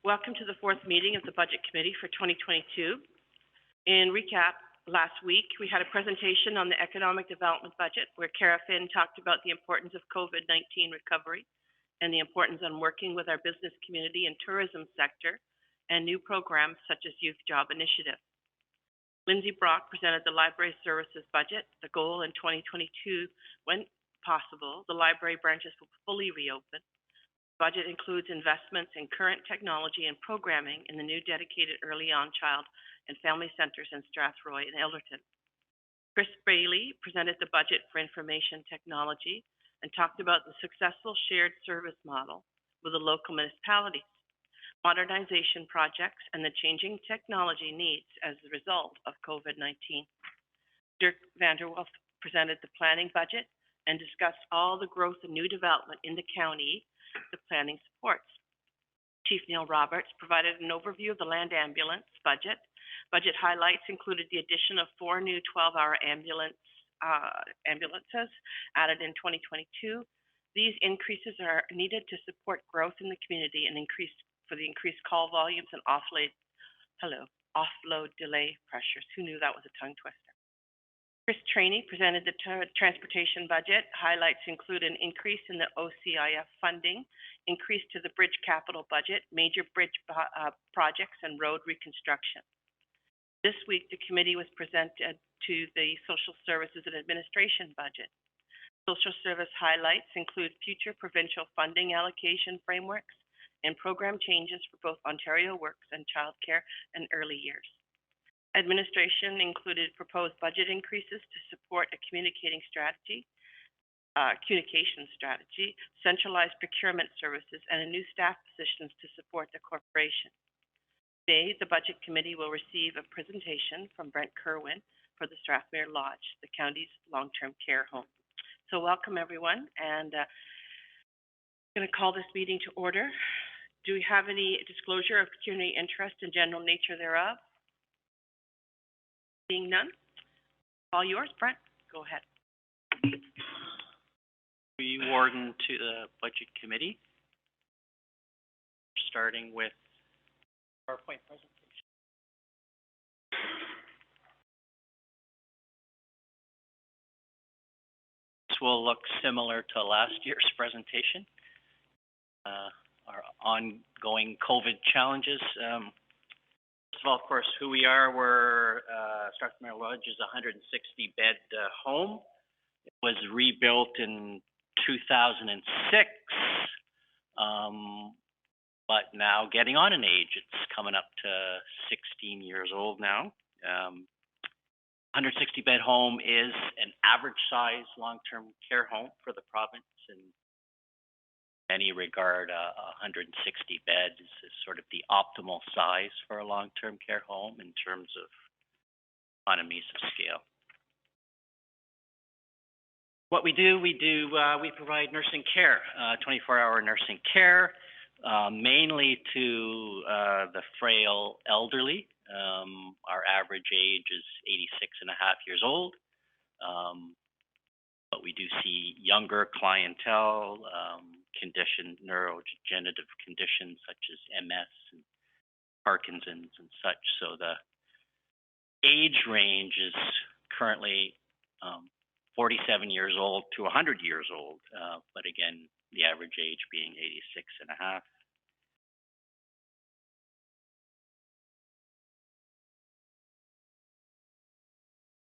Welcome to the fourth meeting of the Budget Committee for 2022. In recap, last week we had a presentation on the Economic Development Budget where Cara Finn talked about the importance of COVID-19 recovery and the importance on working with our business community and tourism sector and new programs such as Youth Job Initiative. Lindsay Brock presented the Library Services Budget. The goal in 2022, when possible, the library branches will fully reopen. The budget includes investments in current technology and programming in the new dedicated early on child and family centers in Strathroy and Elderton. Chris Bailey presented the budget for information technology and talked about the successful shared service model with the local municipalities, modernization projects, and the changing technology needs as a result of COVID-19. Dirk Vanderwolf presented the planning budget and discussed all the growth and new development in the county the planning supports. Chief Neil Roberts provided an overview of the land ambulance budget. Budget highlights included the addition of 4 new 12-hour ambulances added in 2022. These increases are needed to support growth in the community and increased call volumes and offload delay pressures. Who knew that was a tongue twister? Chris Trainey presented the transportation budget. Highlights include an increase in the OCIF funding, increase to the bridge capital budget, major bridge projects, and road reconstruction. This week, the committee was presented to the Social Services and Administration budget. Social service highlights include future provincial funding allocation frameworks and program changes for both Ontario Works and childcare and early years. Administration included proposed budget increases to support a communication strategy, centralized procurement services, and new staff positions to support the corporation. Today, the Budget Committee will receive a presentation from Brent Kerwin for the Strathmere Lodge, the county's long-term care home. So welcome, everyone, and I'm going to call this meeting to order. Do we have any disclosure of community interest and general nature thereof? Seeing none, all yours, Brent. Go ahead. We warden to the Budget Committee, starting with PowerPoint presentation. This will look similar to last year's presentation. Our ongoing COVID challenges. First of all, of course, who we are, we're Strathmere Lodge is a 160-bed home. It was rebuilt in 2006, but now getting on in age. It's coming up to 16 years old now. 160-bed home is an average-size long-term care home for the province, and in any regard, 160 beds is sort of the optimal size for a long-term care home in terms of economies of scale. What we do, we provide nursing care, 24-hour nursing care, mainly to the frail elderly. Our average age is 86.5 years old, but we do see younger clientele, neurodegenerative conditions such as MS and Parkinson's and such. So the age range is currently 47 years old to 100 years old, but again, the average age being 86.5.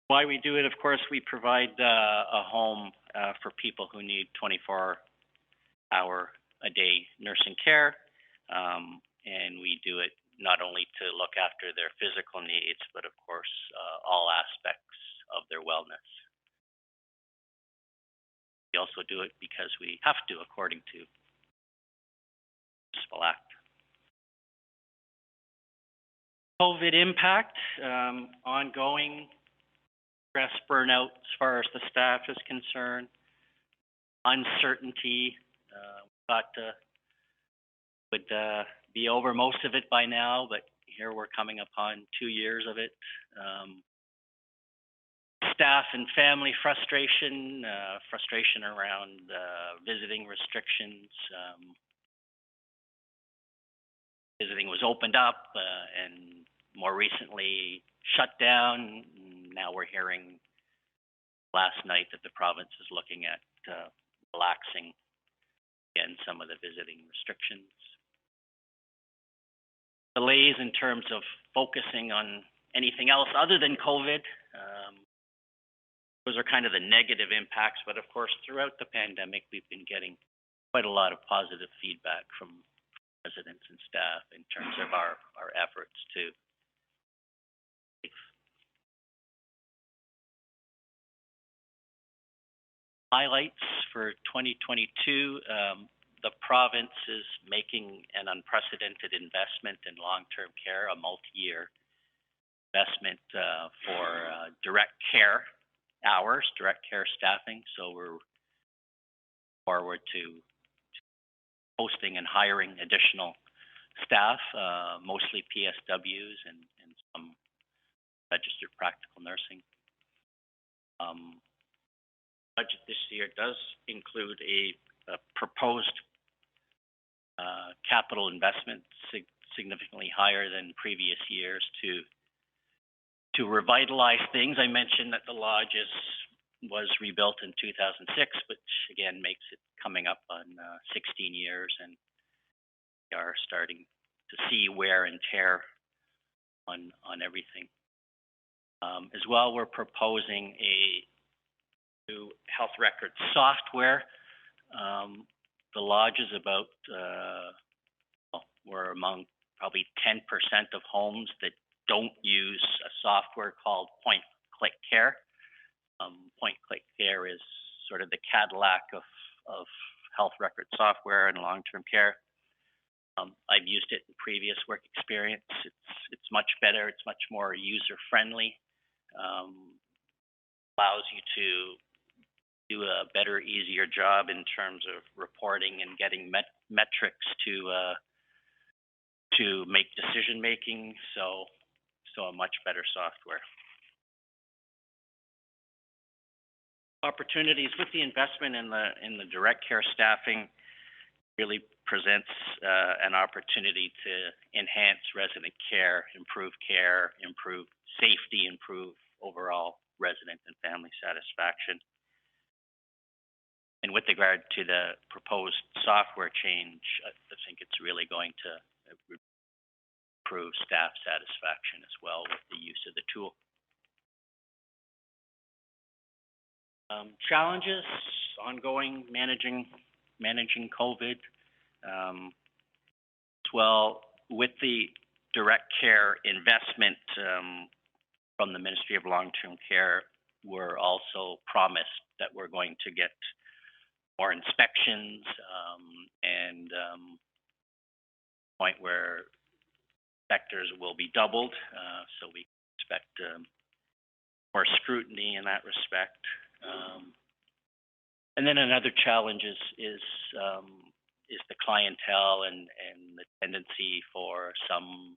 Why we do it, of course, we provide a home for people who need 24-hour-a-day nursing care, and we do it not only to look after their physical needs, but of course, all aspects of their wellness. We also do it because we have to, according to the Municipal Act. COVID impact, ongoing stress, burnout as far as the staff is concerned, uncertainty. Thought would be over most of it by now, but here we're coming upon 2 years of it. Staff and family frustration, frustration around visiting restrictions, visiting was opened up, and more recently shut down. Now we're hearing last night that the province is looking at relaxing again some of the visiting restrictions. Delays in terms of focusing on anything else other than COVID. Those are kind of the negative impacts, but of course, throughout the pandemic, we've been getting quite a lot of positive feedback from residents and staff in terms of our efforts to highlights for 2022. The province is making an unprecedented investment in long-term care, a multi-year investment for direct care hours, direct care staffing. So we're forward to hosting and hiring additional staff, mostly PSWs and some registered practical nursing. Budget this year does include a proposed capital investment significantly higher than previous years to revitalize things. I mentioned that the lodge was rebuilt in 2006, which again makes it coming up on 16 years, and we are starting to see wear and tear on everything. As well, we're proposing a new health record software. The lodge is about, we're among probably 10% of homes that don't use a software called Point-Click Care. Point-Click Care is sort of the Cadillac of health record software and long-term care. I've used it in previous work experience. It's much better. It's much more user-friendly. Allows you to do a better, easier job in terms of reporting and getting metrics to make decision making. So a much better software. Opportunities with the investment in the direct care staffing really presents an opportunity to enhance resident care, improve safety, improve overall resident and family satisfaction. And with regard to the proposed software change, I think it's really going to improve staff satisfaction as well with the use of the tool. Challenges, ongoing managing COVID. Well, with the direct care investment from the Ministry of Long-Term Care, we're also promised that we're going to get more inspections and point where inspectors will be doubled. So we expect more scrutiny in that respect. And then another challenge is the clientele and the tendency for some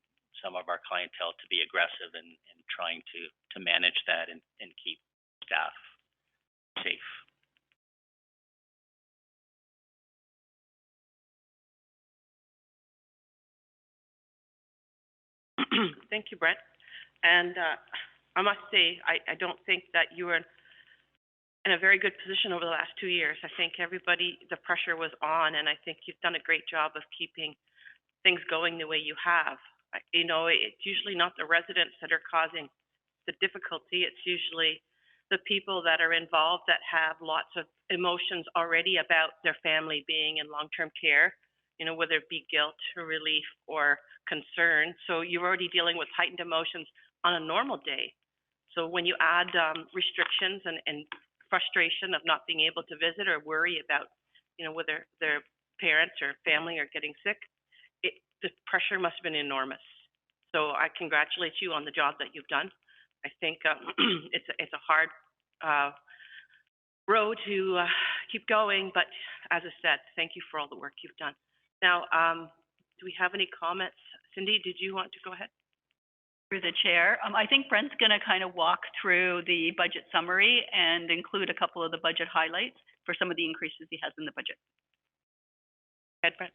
of our clientele to be aggressive and trying to manage that and keep staff safe. Thank you, Brett. And I must say, I don't think that you were in a very good position over the last 2 years. I think everybody, the pressure was on, and I think you've done a great job of keeping things going the way you have. You know, it's usually not the residents that are causing the difficulty. It's usually the people that are involved that have lots of emotions already about their family being in long-term care, you know, whether it be guilt or relief or concern. So you're already dealing with heightened emotions on a normal day. So when you add restrictions and frustration of not being able to visit or worry about, you know, whether their parents or family are getting sick, the pressure must have been enormous. So I congratulate you on the job that you've done. I think it's a hard road to keep going, but as I said, thank you for all the work you've done. Now, do we have any comments? Cindy, did you want to go ahead? Through the chair. I think Brent's going to kind of walk through the budget summary and include a couple of the budget highlights for some of the increases he has in the budget. Go ahead, Brent.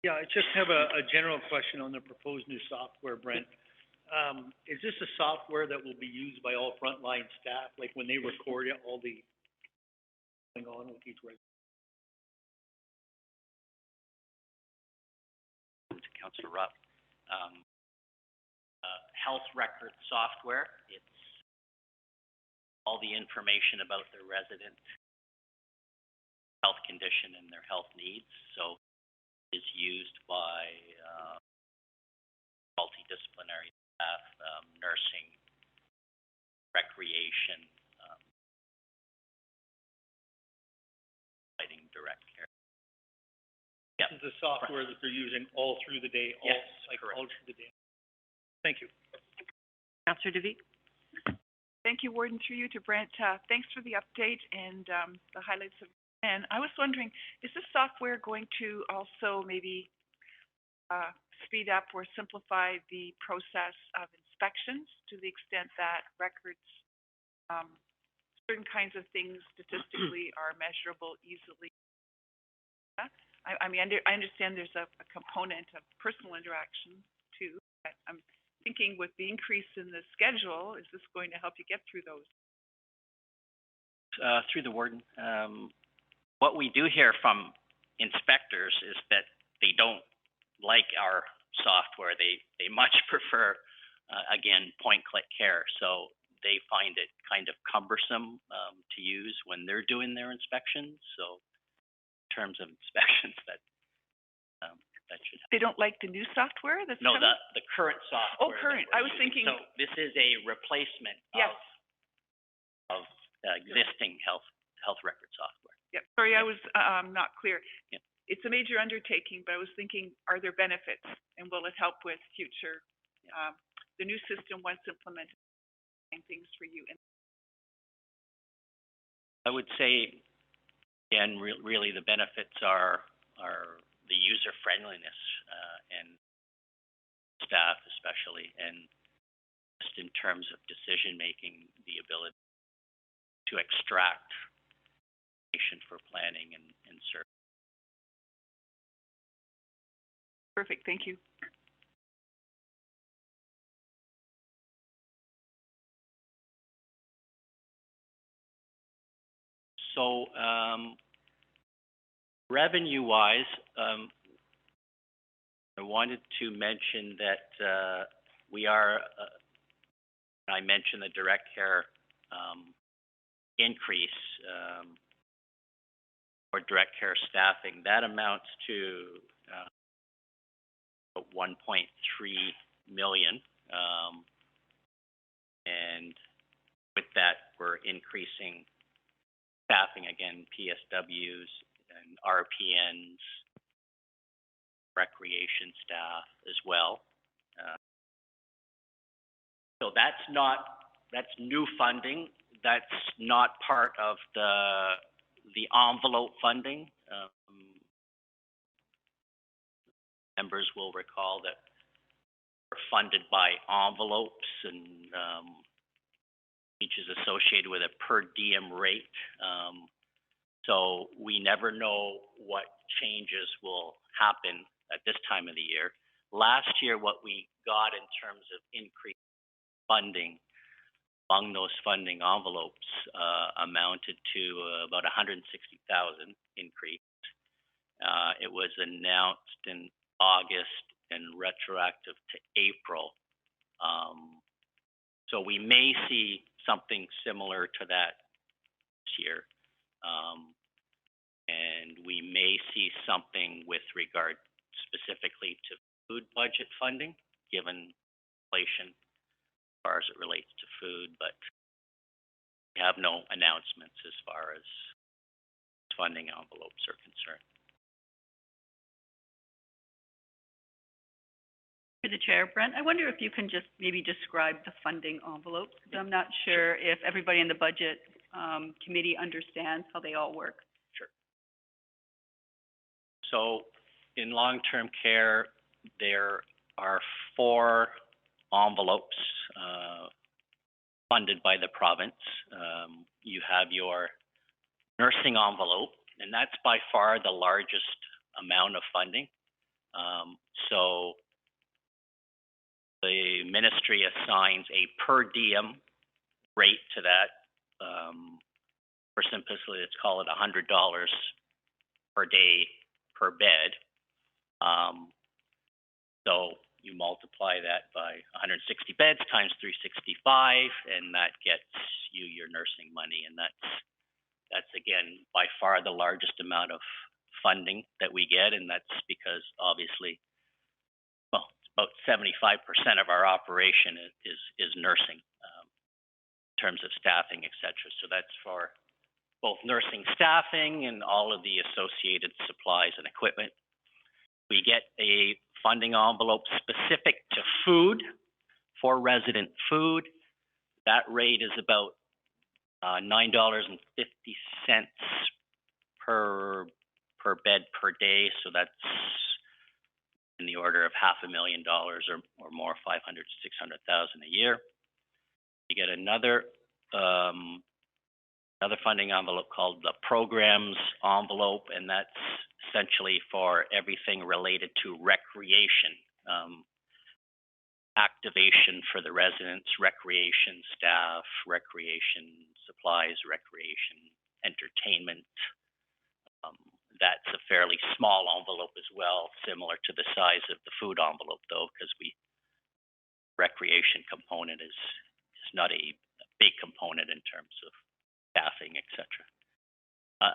Yeah, I just have a general question on the proposed new software, Brent. Is this a software that will be used by all frontline staff, like when they record it, all the going on with each resident? To Councillor Rupp, health record software. It's all the information about the resident health condition and their health needs. So is used by multidisciplinary staff, nursing, recreation, providing direct care. Yeah. This is the software that they're using all through the day, all, Yes, like correct. all through the day. Thank you. Councillor Devie? Thank you, Warden, through you to Brent. Thanks for the update and the highlights of. And I was wondering, is this software going to also maybe speed up or simplify the process of inspections to the extent that records, certain kinds of things statistically are measurable easily? I mean, I understand there's a component of personal interaction too. But I'm thinking with the increase in the schedule, is this going to help you get through those? Through the warden, what we do hear from inspectors is that they don't like our software. They much prefer, again, point-click care. So they find it kind of cumbersome to use when they're doing their inspections. So in terms of inspections, that should help. They don't like the new software that's No, coming? the current software. Oh, current. that I we're was using. thinking. So this is a replacement Yes. of existing health record software. Yeah, sorry, I was not clear. Yeah. It's a major undertaking, but I was thinking, are there benefits, and will it help with future, the new system once implemented, and things for you? I would say, again, really the benefits are the user friendliness and staff especially, and just in terms of decision making, the ability to extract information for planning and service. Perfect, thank you. So revenue-wise, I wanted to mention that we are, I mentioned the direct care increase for direct care staffing. That amounts to 1.3 million. And with that, we're increasing staffing, again, PSWs and RPNs, recreation staff as well. So that's new funding. That's not part of the envelope funding. Members will recall that we're funded by envelopes, and each is associated with a per diem rate. So we never know what changes will happen at this time of the year. Last year, what we got in terms of increased funding among those funding envelopes amounted to about 160,000 increase. It was announced in August and retroactive to April. So we may see something similar to that this year. And we may see something with regard specifically to food budget funding, given inflation as far as it relates to food, but we have no announcements as far as funding envelopes are concerned. To the chair, Brent, I wonder if you can just maybe describe the funding envelopes, because I'm not sure if everybody in the budget committee understands how they all work. Sure. So in long-term care, there are 4 envelopes funded by the province. You have your nursing envelope, and that's by far the largest amount of funding. So the ministry assigns a per diem rate to that. For simplicity, let's call it $100 per day per bed. So you multiply that by 160 beds times 365, and that gets you your nursing money. And that's again by far the largest amount of funding that we get, and that's because obviously, well, about 75% of our operation is nursing in terms of staffing, et cetera. So that's for both nursing staffing and all of the associated supplies and equipment. We get a funding envelope specific to food, for resident food. That rate is about $9.50 per bed per day. So that's in the order of $500,000 or more, 500 to 600,000 a year. You get another funding envelope called the programs envelope, and that's essentially for everything related to recreation, activation for the residents, recreation staff, recreation supplies, recreation entertainment. That's a fairly small envelope as well, similar to the size of the food envelope though, because recreation component is not a big component in terms of staffing, et cetera.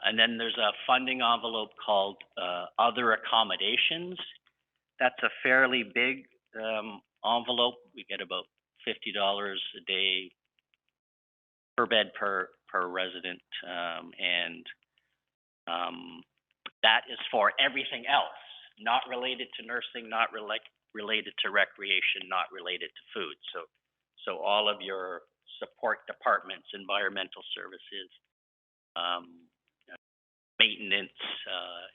And then there's a funding envelope called other accommodations. That's a fairly big envelope. We get about $50 a day per bed per resident, and that is for everything else, not related to nursing, not related to recreation, not related to food. So all of your support departments, environmental services, maintenance,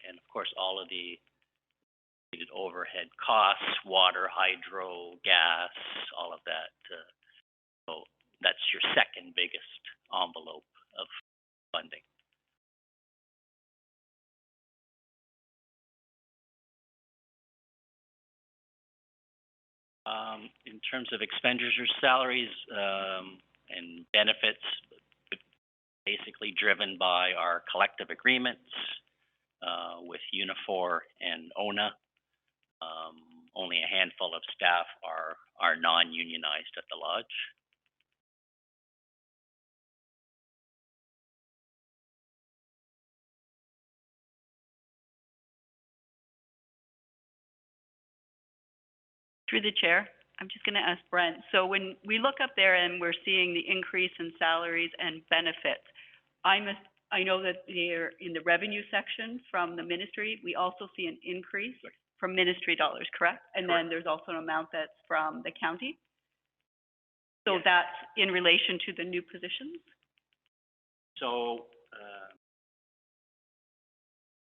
and of course all of the overhead costs, water, hydro, gas, all of that. So that's your second biggest envelope of funding. In terms of expenditures, salaries, and benefits, basically driven by our collective agreements with Unifor and ONA. Only a handful of staff are non-unionized at the lodge. Through the chair, I'm just going to ask Brent. So when we look up there and we're seeing the increase in salaries and benefits, I know that they're in the revenue section from the ministry. We also see an increase from ministry dollars, correct? And then there's also an amount that's from the county. So that's in relation to the new positions? So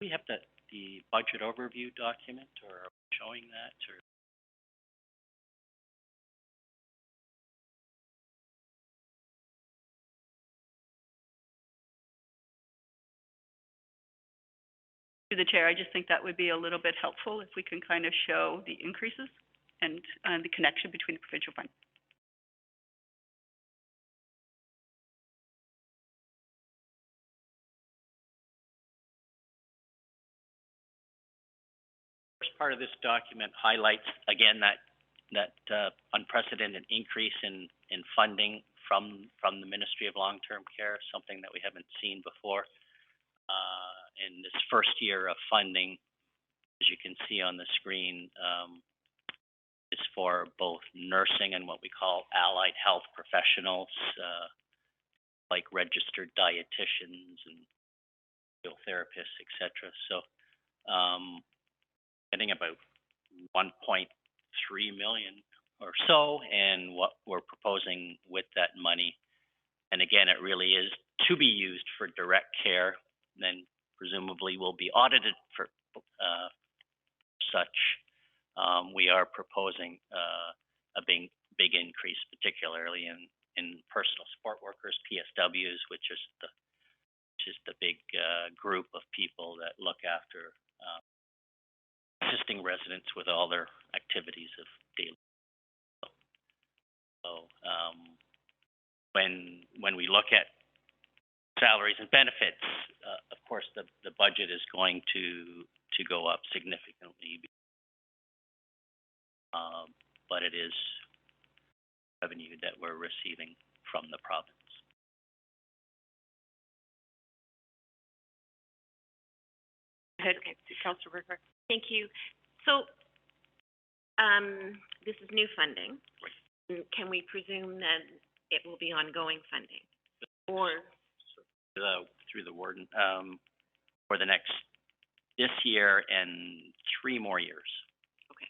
we have the budget overview document, or are we showing that, or? To the chair, I just think that would be a little bit helpful if we can kind of show the increases and the connection between the provincial fund. First part of this document highlights again that unprecedented increase in funding from the Ministry of Long-Term Care, something that we haven't seen before. In this first year of funding, as you can see on the screen, is for both nursing and what we call allied health professionals, like registered dietitians and therapists, et cetera. So getting about 1.3 million or so, and what we're proposing with that money, and again, it really is to be used for direct care, then presumably will be audited for such. We are proposing a big increase, particularly in personal support workers, PSWs, which is the big group of people that look after assisting assisting residents with all their activities of daily. So, when we look at salaries and benefits, of course, the budget is going to go up significantly. But it is revenue that we're receiving from the province. Go ahead, Councillor Burkhart. Thank you. So, this is new funding. Can we presume that it will be ongoing funding? Or? Through the warden, for this year and 3 more years. Okay.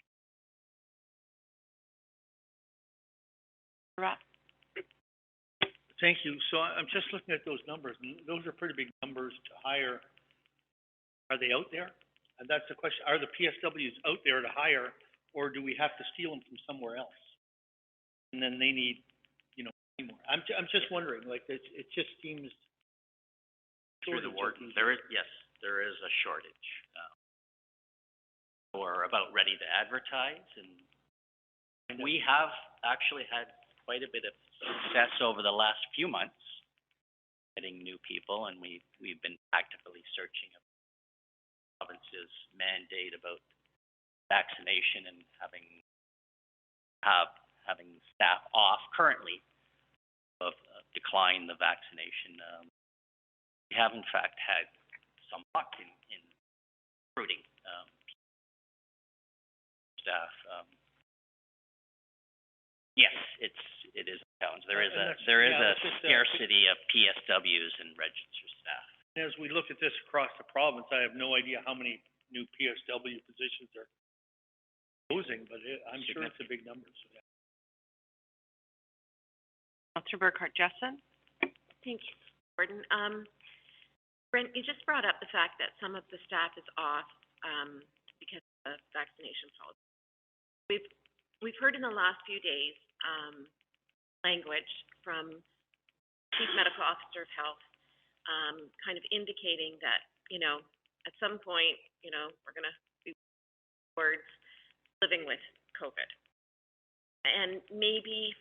Rob? Thank you. So I'm just looking at those numbers, and those are pretty big numbers to hire. Are they out there? And that's the question. Are the PSWs out there to hire, or do we have to steal them from somewhere else? And then they need, more. I'm just wondering, like, it just seems. Through the warden, there is a shortage. We're about ready to advertise, and we have actually had quite a bit of success over the last few months getting new people, and we've been actively searching the province's mandate about vaccination and having staff off currently of decline the vaccination. We have in fact had some luck in recruiting staff. Yes, it is a challenge. There is a scarcity of PSWs and registered staff. As we look at this across the province, I have no idea how many new PSW positions are closing, but I'm sure it's a big number. So yeah. Councillor Burkhart. Jessen? Thank you, Gordon. Brent, you just brought up the fact that some of the staff is off because of vaccination policy. We've heard in the last few days language from Chief Medical Officer of Health kind of indicating that, at some point, we're going to be towards living with COVID. And maybe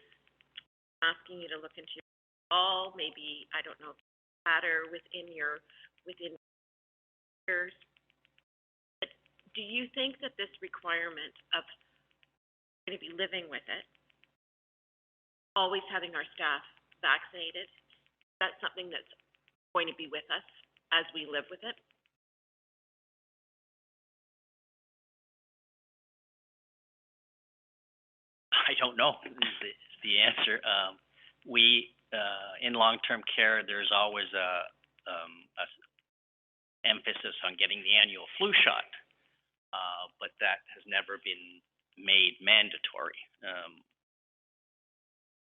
asking you to look into all, maybe, I don't know, matter within years. But do you think that this requirement of going to be living with it, always having our staff vaccinated, that's something that's going to be with us as we live with it? I don't know is the answer. We in long-term care, there's always a emphasis on getting the annual flu shot, but that has never been made mandatory.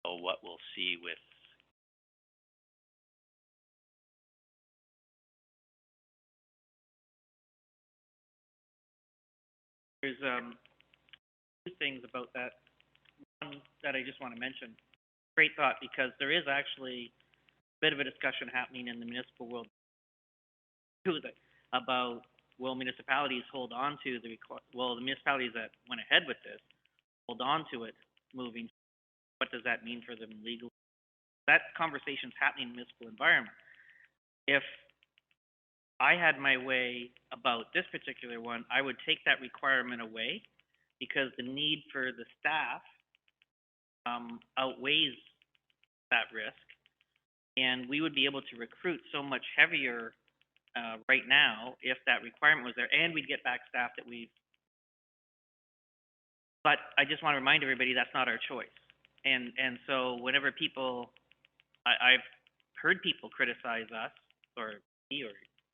So what we'll see with there's 2 things about that. One that I just want to mention. Great thought, because there is actually a bit of a discussion happening in the municipal world too about will municipalities hold on to the municipalities that went ahead with this hold on to it moving. What does that mean for them legally? That conversation's happening in the municipal environment. If I had my way about this particular one, I would take that requirement away because the need for the staff outweighs that risk, and we would be able to recruit so much heavier right now if that requirement was there, and we'd get back staff that we've. But I just want to remind everybody that's not our choice, and so whenever I've heard people criticize us or me or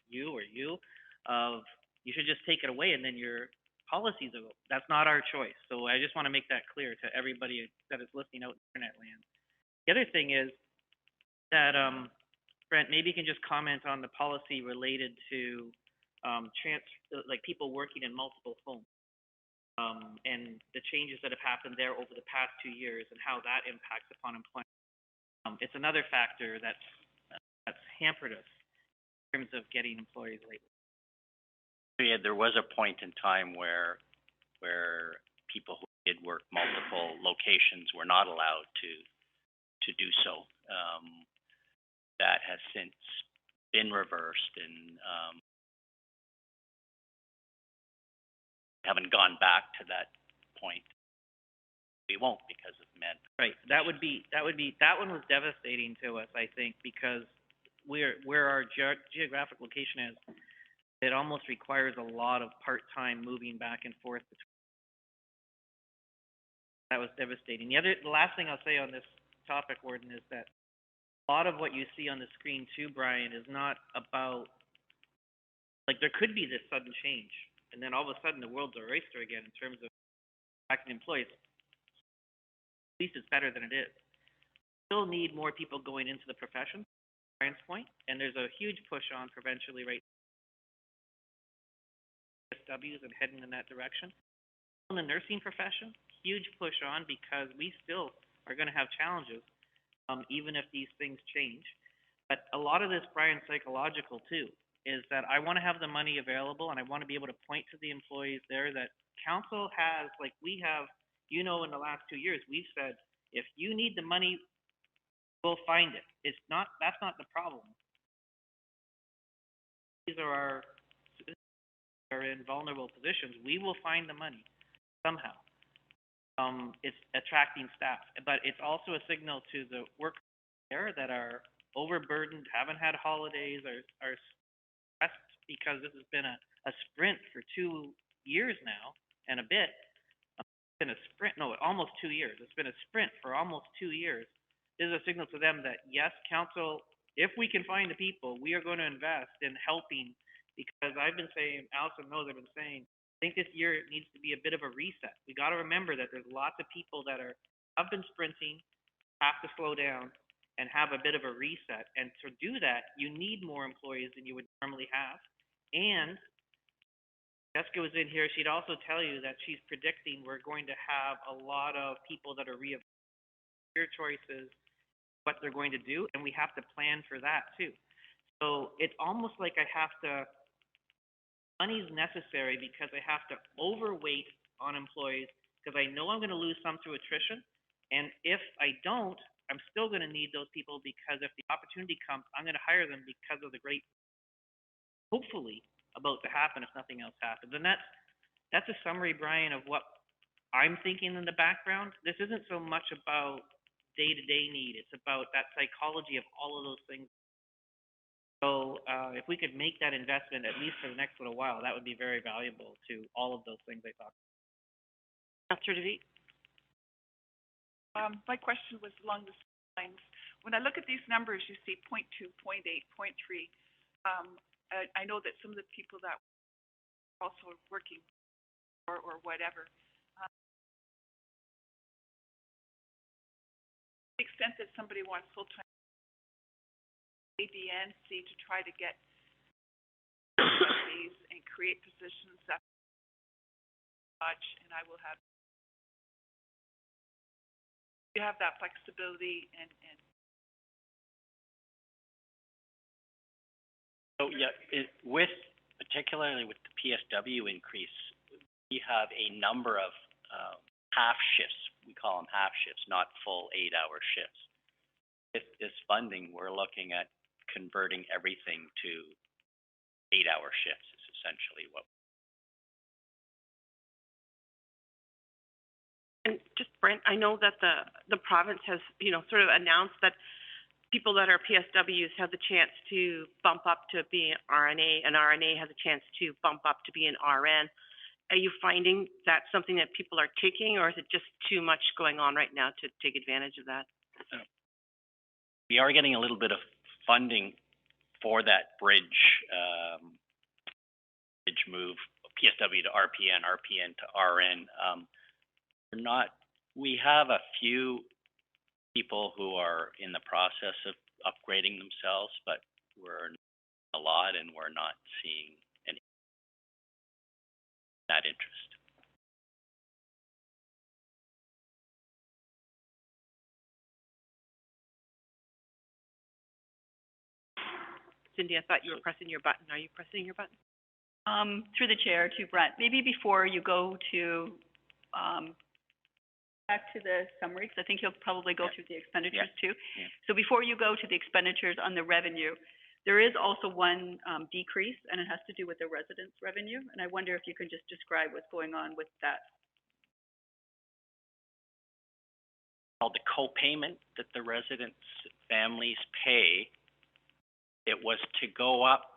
you of you should just take it away and then your policies are. That's not our choice. So I just want to make that clear to everybody that is listening out in internet land. The other thing is that Brent, maybe you can just comment on the policy related to like people working in multiple homes and the changes that have happened there over the past 2 years and how that impacts upon employment. It's another factor that's hampered us in terms of getting employees lately. Yeah, there was a point in time where where people who did work multiple locations were not allowed to do so. That has since been reversed, and haven't gone back to that point. We won't because of men. Right, that one was devastating to us, I think, because where our geographic location is, it almost requires a lot of part-time moving back and forth between. That was devastating. The last thing I'll say on this topic, Warden, is that a lot of what you see on the screen too, Brian, is not about, like, there could be this sudden change, and then all of a sudden the world's our oyster again in terms of attracting employees. At least it's better than it is. Still need more people going into the profession, Brian's point, and there's a huge push on provincially right now, PSWs and heading in that direction. In the nursing profession, huge push on because we still are going to have challenges, even if these things change. But a lot of this, Brian, psychological too, is that I want to have the money available and I want to be able to point to the employees there that council has, like we have, in the last 2 years, we've said, if you need the money, we'll find it. That's not the problem. These are in vulnerable positions. We will find the money somehow. It's attracting staff, but it's also a signal to the workers there that are overburdened, haven't had holidays, are stressed because this has been a sprint for 2 years now and a bit. It's been a sprint, no, almost 2 years. It's been a sprint for almost 2 years. This is a signal to them that yes, council, if we can find the people, we are going to invest in helping, because I've been saying, Allison knows, I've been saying, I think this year it needs to be a bit of a reset. We got to remember that there's lots of people that have been sprinting, have to slow down, and have a bit of a reset. And to do that, you need more employees than you would normally have. And Jessica was in here. She'd also tell you that she's predicting we're going to have a lot of people that are reevaluating their choices, what they're going to do, and we have to plan for that too. So it's almost like I have to. Money's necessary because I have to overweight on employees because I know I'm going to lose some through attrition. And if I don't, I'm still going to need those people because if the opportunity comes, I'm going to hire them because of the great, hopefully, about to happen if nothing else happens. And that's a summary, Brian, of what I'm thinking in the background. This isn't so much about day-to-day need. It's about that psychology of all of those things. So if we could make that investment, at least for the next little while, that would be very valuable to all of those things I talked about. Councillor DeVete? My question was along the same lines. When I look at these numbers, you see 0.2, 0.8, 0.3. I know that some of the people that are also working or whatever, to the extent that somebody wants full-time A, B, and C to try to get these and create positions that much, and I will have you have that flexibility and So yeah, particularly with the PSW increase, we have a number of half shifts. We call them half shifts, not full 8-hour shifts. With this funding, we're looking at converting everything to 8-hour shifts is essentially what. And just, Brent, I know that the province has, sort of announced that people that are PSWs have the chance to bump up to being RNA, and RNA has a chance to bump up to be an RN. Are you finding that's something that people are taking, or is it just too much going on right now to take advantage of that? We are getting a little bit of funding for that bridge move, PSW to RPN, RPN to RN. We have a few people who are in the process of upgrading themselves, but we're a lot and we're not seeing any that interest. Cindy, I thought you were pressing your button. Are you pressing your button? Through the chair to Brent, maybe before you go to, back to the summary, because I think you'll probably go through the expenditures too. Yeah. So before you go to the expenditures on the revenue, there is also one, decrease, and it has to do with the residents' revenue. And I wonder if you can just describe what's going on with that. Called the co-payment that the residents' families pay. It was to go up.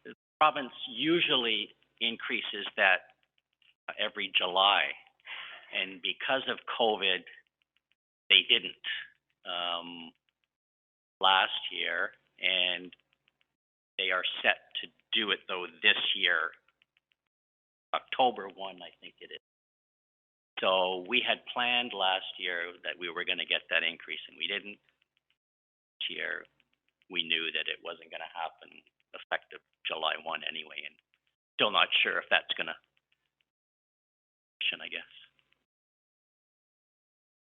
The province usually increases that every July, and because of COVID, they didn't last year, and they are set to do it though this year, October 1, I think it is. So we had planned last year that we were going to get that increase, and we didn't. This year, we knew that it wasn't going to happen effective July 1 anyway, and still not sure if that's going to, I guess.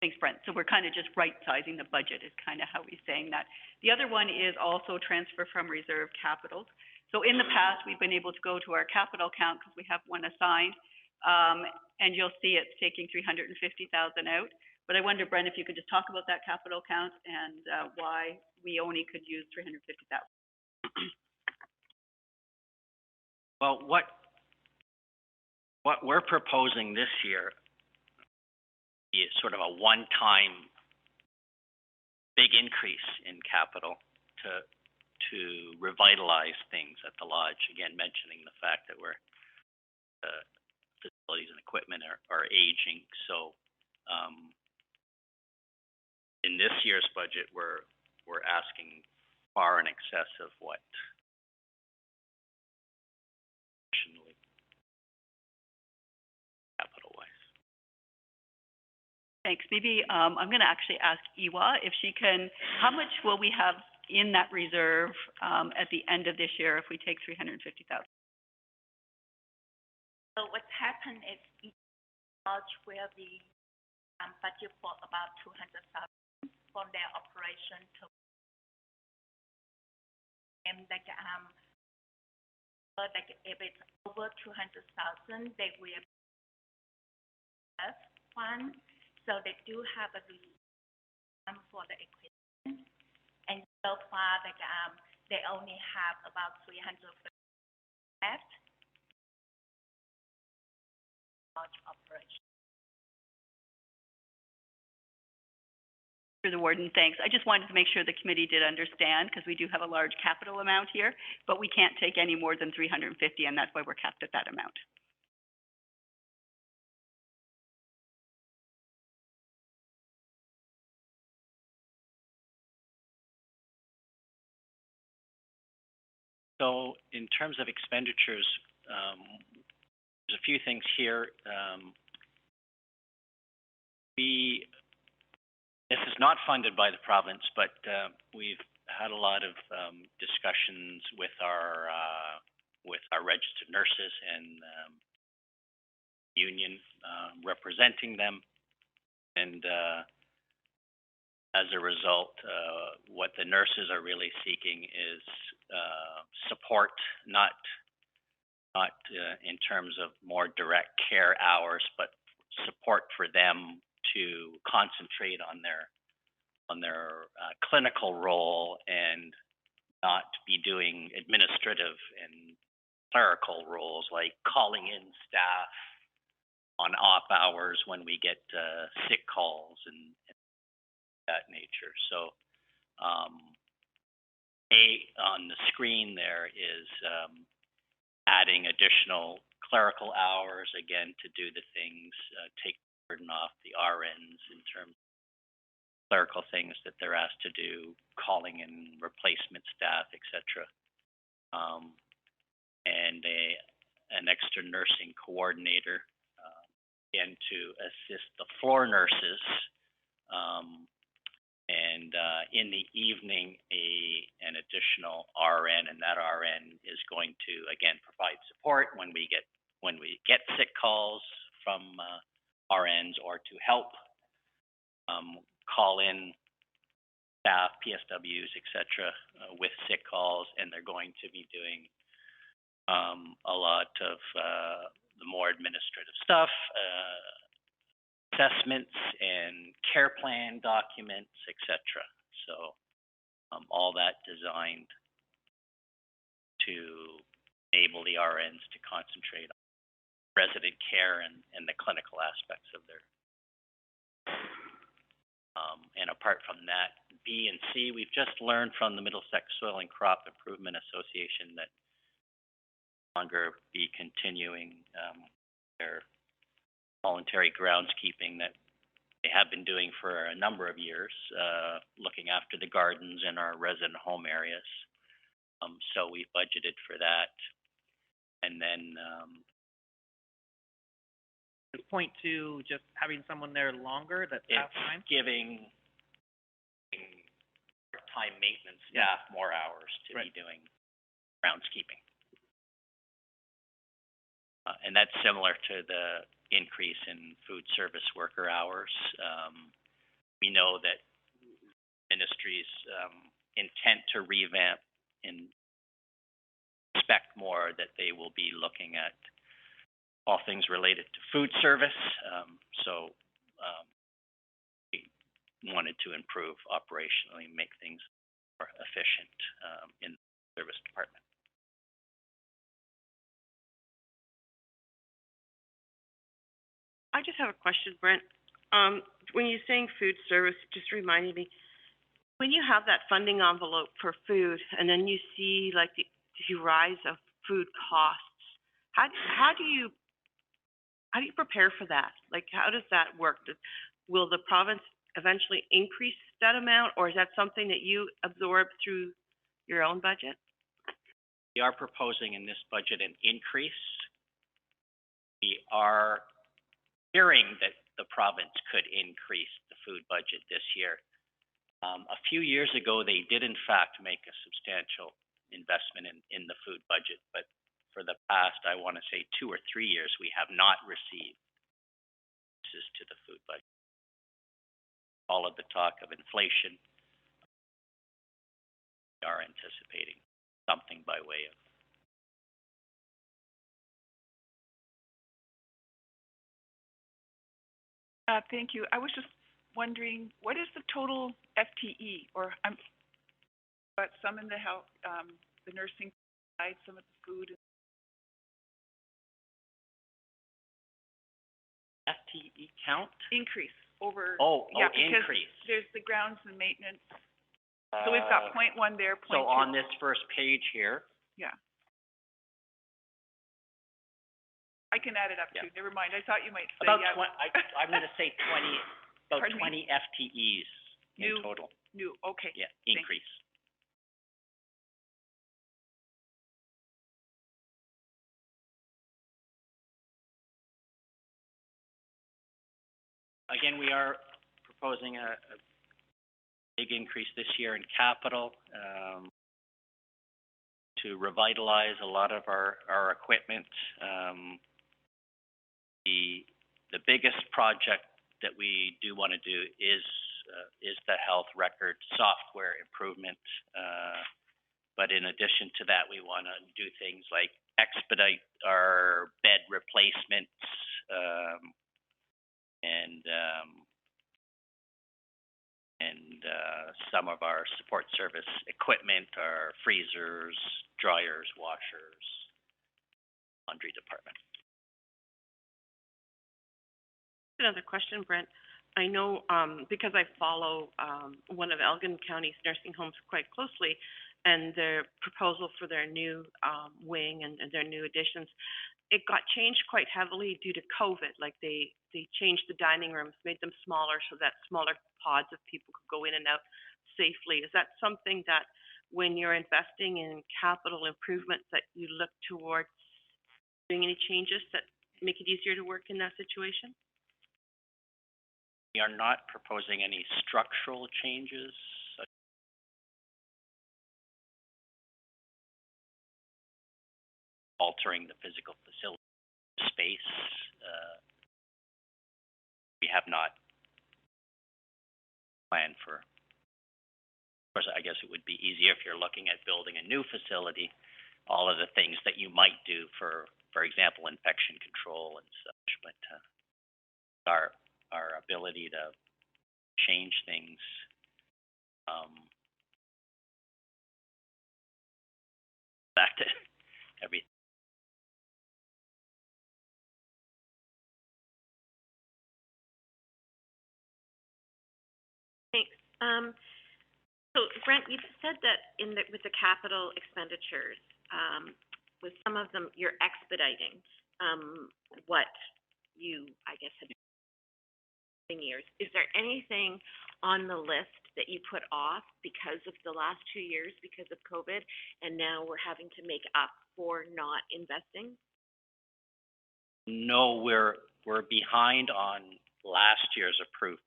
Thanks, Brent. So we're kind of just right-sizing the budget is kind of how we're saying that. The other one is also transfer from reserve capitals. So in the past, we've been able to go to our capital account because we have one assigned, and you'll see it's taking 350,000 out. But I wonder, Brent, if you could just talk about that capital account and why we only could use 350,000. Well, what we're proposing this year is sort of a one-time big increase in capital to revitalize things at the lodge. Again, mentioning the fact that facilities and equipment are aging. So in this year's budget, we're asking far in excess of what capital-wise. Thanks. Maybe I'm going to actually ask Iwa if she can, how much will we have in that reserve at the end of this year if we take 350,000? So what's happened is each lodge will be budget for about 200,000 for their operation to, and like if it's over 200,000, they will have one. So they do have a reason for the equipment, and so far they only have about 300 left. Large operation. Through the warden, thanks. I just wanted to make sure the committee did understand because we do have a large capital amount here, but we can't take any more than 350, and that's why we're capped at that amount. So in terms of expenditures, there's a few things here. This is not funded by the province, but we've had a lot of discussions with our registered nurses and union representing them, and as a result, what the nurses are really seeking is support, not in terms of more direct care hours, but support for them to concentrate on their clinical role and not be doing administrative and clerical roles like calling in staff on off hours when we get sick calls and that nature. So on the screen there is adding additional clerical hours, again, to do the things, take the burden off the RNs in terms of clerical things that they're asked to do, calling in replacement staff, etc. And an extra nursing coordinator, again, to assist the floor nurses. And in the evening, an additional RN, and that RN is going to again provide support when we get sick calls from RNs, or to help call in staff, PSWs, etc., with sick calls, and they're going to be doing a lot of, the more administrative stuff, assessments and care plan documents, et cetera. So, all that designed to enable the RNs to concentrate on resident care and the clinical aspects of their. And apart from that, B and C, we've just learned from the Middlesex Soil and Crop Improvement Association that longer be continuing their voluntary groundskeeping that they have been doing for a number of years, looking after the gardens in our resident home areas. So we budgeted for that. And then Point to just having someone there longer, that's half time? it's giving part-time maintenance staff more hours to be doing groundskeeping. And that's similar to the increase in food service worker hours. We know that ministry's intent to revamp and expect more that they will be looking at all things related to food service. So we wanted to improve operationally, make things more efficient in the service department. I just have a question, Brent. When you're saying food service, it just reminded me, when you have that funding envelope for food and then you see like the rise of food costs, how do you prepare for that? Like, how does that work? Will the province eventually increase that amount, or is that something that you absorb through your own budget? We are proposing in this budget an increase. We are hearing that the province could increase the food budget this year. A few years ago, they did in fact make a substantial investment in the food budget, but for the past, I want to say 2 or 3 years, we have not received increases to the food budget. All of the talk of inflation, we are anticipating something by way of. Thank you. I was just wondering, what is the total FTE, or but some in the health, the nursing side, some of the food. FTE count? Increase over. Because increase. There's the grounds and maintenance. So we've got 0.1 there, 0.2. So on this first page here. Yeah. I can add it up too. Never mind. I thought you might say I'm going to say 20, about 20 FTEs in total. Okay. Yeah, increase. Again, we are proposing a big increase this year in capital to revitalize a lot of our equipment. The biggest project that we do want to do is the health record software improvement. But in addition to that, we want to do things like expedite our bed replacements and some of our support service equipment, our freezers, dryers, washers, laundry department. Another question, Brent. I know because I follow one of Elgin County's nursing homes quite closely, and their proposal for their new wing and their new additions, it got changed quite heavily due to COVID. Like they changed the dining rooms, made them smaller so that smaller pods of people could go in and out safely. Is that something that when you're investing in capital improvements that you look towards doing any changes that make it easier to work in that situation? We are not proposing any structural changes. Altering the physical facility space. We have not planned for. Of course, I guess it would be easier if you're looking at building a new facility, all of the things that you might do for example, infection control and such. But our ability to change things, back to everything. Thanks. So Brent, you've said that with the capital expenditures, with some of them, you're expediting, what you, I guess, had in years. Is there anything on the list that you put off because of the last 2 years, because of COVID, and now we're having to make up for not investing? No, we're behind on last year's approved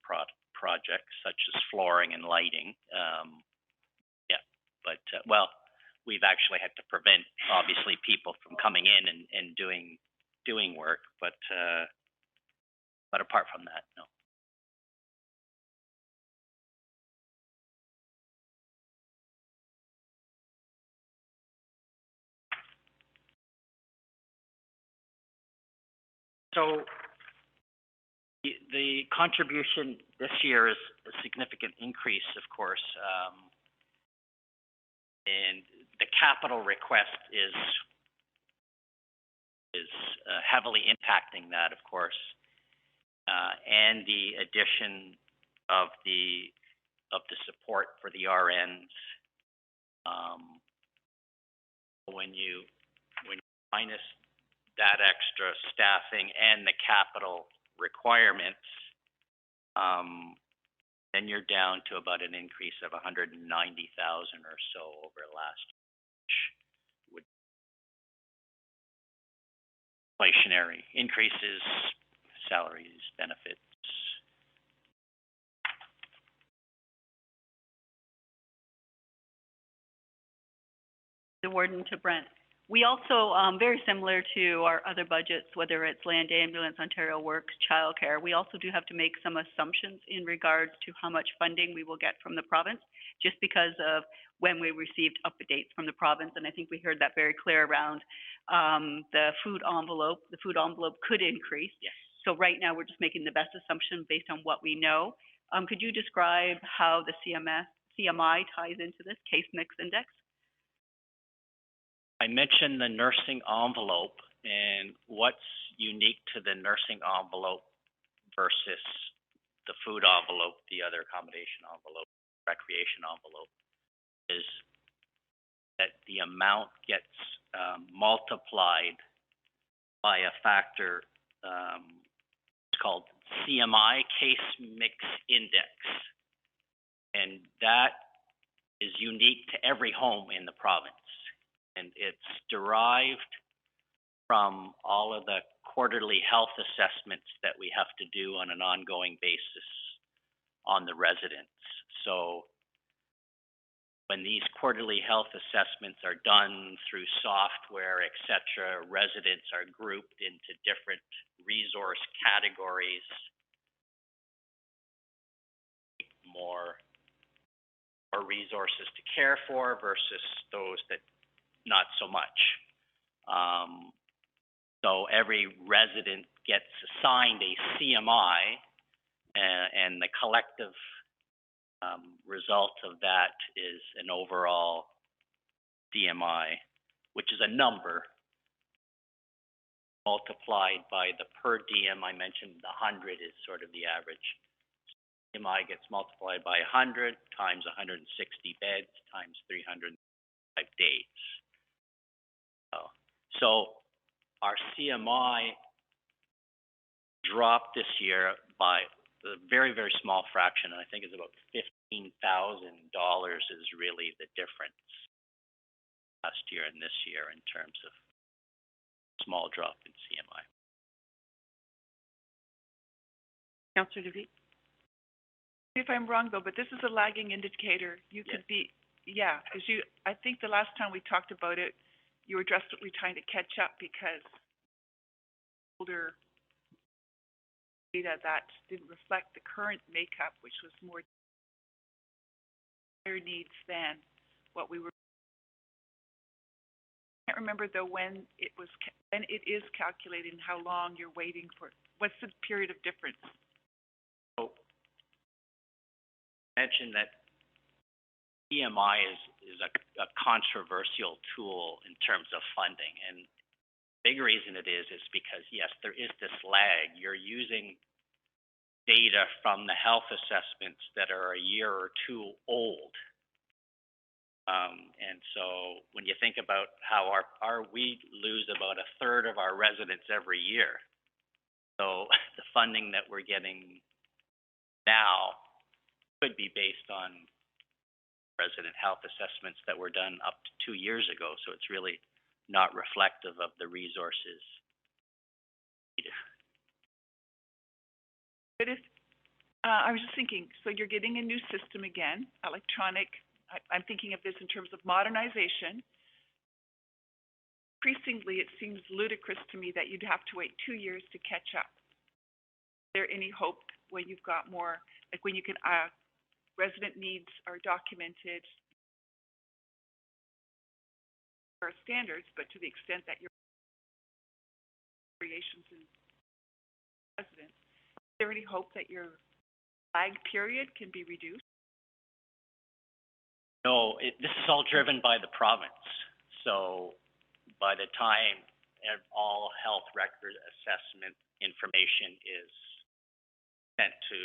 projects, such as flooring and lighting. But we've actually had to prevent, obviously, people from coming in and doing work. But apart from that, no. So the contribution this year is a significant increase, of course, and the capital request is heavily impacting that, of course, and the addition of the support for the RNs. When you minus that extra staffing and the capital requirements, then you're down to about an increase of 190,000 or so over last year, which would inflationary increases, salaries, benefits. The warden to Brent. We also, very similar to our other budgets, whether it's land ambulance, Ontario Works, childcare, we also do have to make some assumptions in regards to how much funding we will get from the province, just because of when we received updates from the province. And I think we heard that very clear around the food envelope. The food envelope could increase. Yes. So right now, we're just making the best assumption based on what we know. Could you describe how the CMI ties into this case mix index? I mentioned the nursing envelope, and what's unique to the nursing envelope versus the food envelope, the other accommodation envelope, recreation envelope, is that the amount gets multiplied by a factor, it's called CMI, Case Mix Index, and that is unique to every home in the province. And it's derived from all of the quarterly health assessments that we have to do on an ongoing basis on the residents. So when these quarterly health assessments are done through software, et cetera, residents are grouped into different resource categories, more resources to care for versus those that not so much. So every resident gets assigned a CMI, and the collective result of that is an overall CMI, which is a number multiplied by the per diem. I mentioned the 100 is sort of the average. CMI gets multiplied by 100 times 160 beds times 305 days. So our CMI dropped this year by a very, very small fraction. I think it's about $15,000 is really the difference last year and this year in terms of small drop in CMI. Councillor DeVete? If I'm wrong though, but this is a lagging indicator. You could be, because I think the last time we talked about it, you were desperately trying to catch up because older data that didn't reflect the current makeup, which was more higher needs than what we were can't remember though when it was, when it is calculated and how long you're waiting for, what's the period of difference? So, mentioned that EMI is a controversial tool in terms of funding, and big reason it is because, yes, there is this lag. You're using data from the health assessments that are a year or two old. And so when you think about how we lose about a third of our residents every year. So the funding that we're getting now could be based on resident health assessments that were done up to 2 years ago. So it's really not reflective of the resources needed. But if, I was just thinking, so you're getting a new system again, electronic, I'm thinking of this in terms of modernization. Increasingly, it seems ludicrous to me that you'd have to wait 2 years to catch up. Is there any hope when you've got more, like when you can, resident needs are documented for standards, but to the extent that your variations in residents, is there any hope that your lag period can be reduced? No, this is all driven by the province. So by the time all health record assessment information is sent to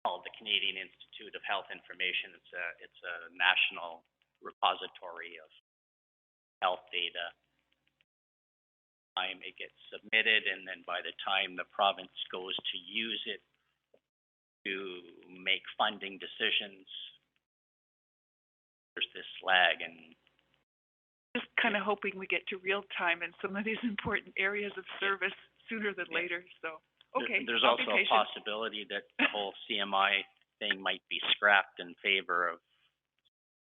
the Canadian Institute of Health Information, it's a national repository of health data. It gets submitted, and then by the time the province goes to use it to make funding decisions, there's this lag. And just kind of hoping we get to real time in some of these important areas of service sooner than later. So, okay. There's also a possibility that the whole CMI thing might be scrapped in favor of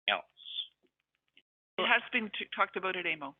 something else. It has been talked about at AMO.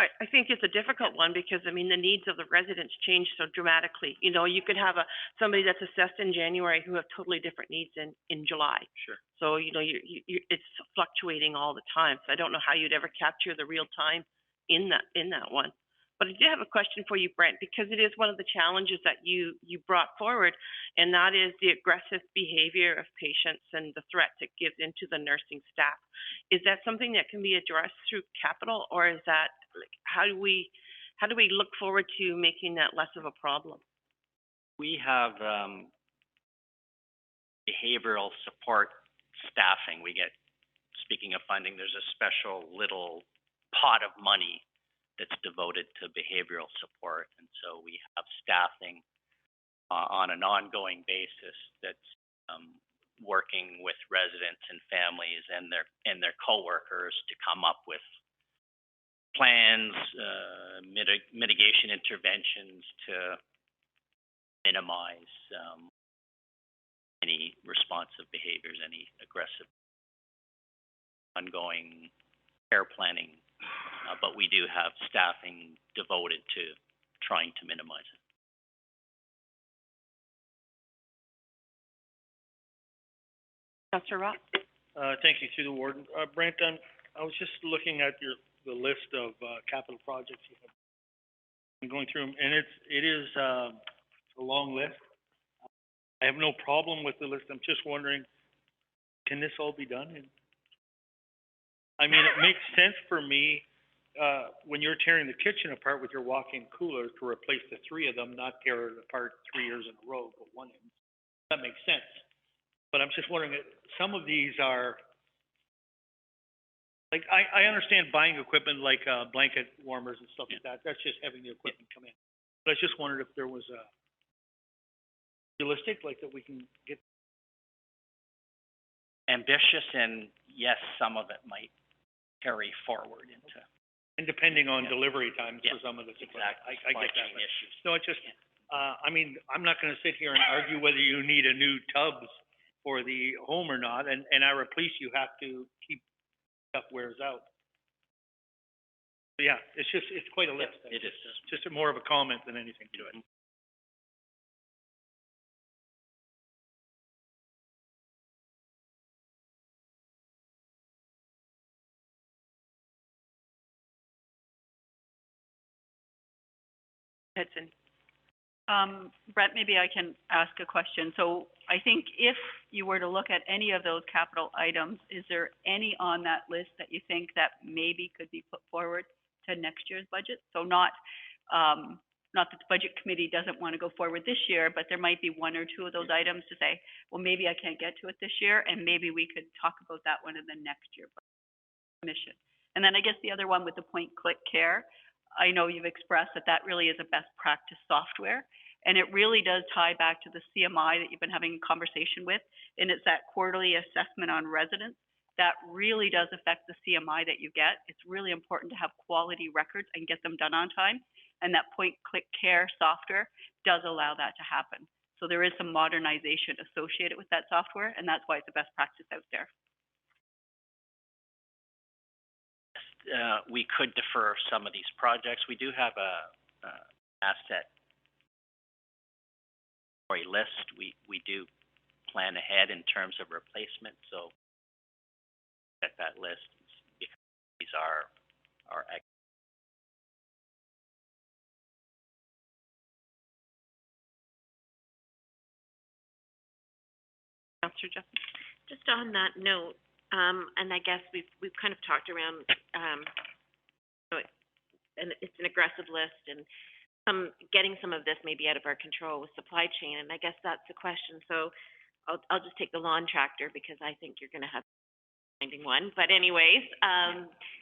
I think it's a difficult one because, I mean, the needs of the residents change so dramatically. You know, you could have somebody that's assessed in January who have totally different needs in July. Sure. So, you know, it's fluctuating all the time. So I don't know how you'd ever capture the real time in that one. But I do have a question for you, Brent, because it is one of the challenges that you brought forward, and that is the aggressive behavior of patients and the threats it gives into the nursing staff. Is that something that can be addressed through capital, or is that, like, how do we look forward to making that less of a problem? We have behavioral support staffing. We get, speaking of funding, there's a special little pot of money that's devoted to behavioral support. And so we have staffing on an ongoing basis that's working with residents and families and their coworkers to come up with plans, mitigation interventions to minimize any responsive behaviors, any aggressive, ongoing care planning. But we do have staffing devoted to trying to minimize it. Councillor Roth? Thank you, through the warden. Brent, I was just looking at the list of capital projects you have. I'm going through them, and it is a long list. I have no problem with the list. I'm just wondering, can this all be done? I mean, it makes sense for me when you're tearing the kitchen apart with your walk-in cooler to replace the 3 of them, not tear it apart 3 years in a row, but one of them. That makes sense. But I'm just wondering, some of these are, like, I understand buying equipment like blanket warmers and stuff like that. That's just having the equipment come in. But I just wondered if there was a realistic, like, that we can get. Ambitious, and yes, some of it might carry forward into. And depending on delivery times for some of the supply. Exactly. I get that. Issues. No, it's just, I mean, I'm not gonna sit here and argue whether you need a new tubs for the home or not, and our police, you have to keep stuff wears out. But yeah, it's quite a list. It is. Just more of a comment than anything to it. Hudson. Brett, maybe I can ask a question. So I think if you were to look at any of those capital items, is there any on that list that you think that maybe could be put forward to next year's budget? So not that the budget committee doesn't want to go forward this year, but there might be one or two of those items to say, well, maybe I can't get to it this year, and maybe we could talk about that one in the next year mission. And then I guess the other one with the point-click care, I know you've expressed that that really is a best practice software, and it really does tie back to the CMI that you've been having a conversation with, and it's that quarterly assessment on residents. That really does affect the CMI that you get. It's really important to have quality records and get them done on time, and that point-click care software does allow that to happen. So there is some modernization associated with that software, and that's why it's a best practice out there. We could defer some of these projects. We do have a asset or a list. We do plan ahead in terms of replacement, so at that list, these are Councillor Jessup. Just on that note, and I guess we've kind of talked around, and it's an aggressive list, and getting some of this maybe out of our control with supply chain, and I guess that's the question. So I'll just take the lawn tractor because I think you're going to have finding one. But anyways,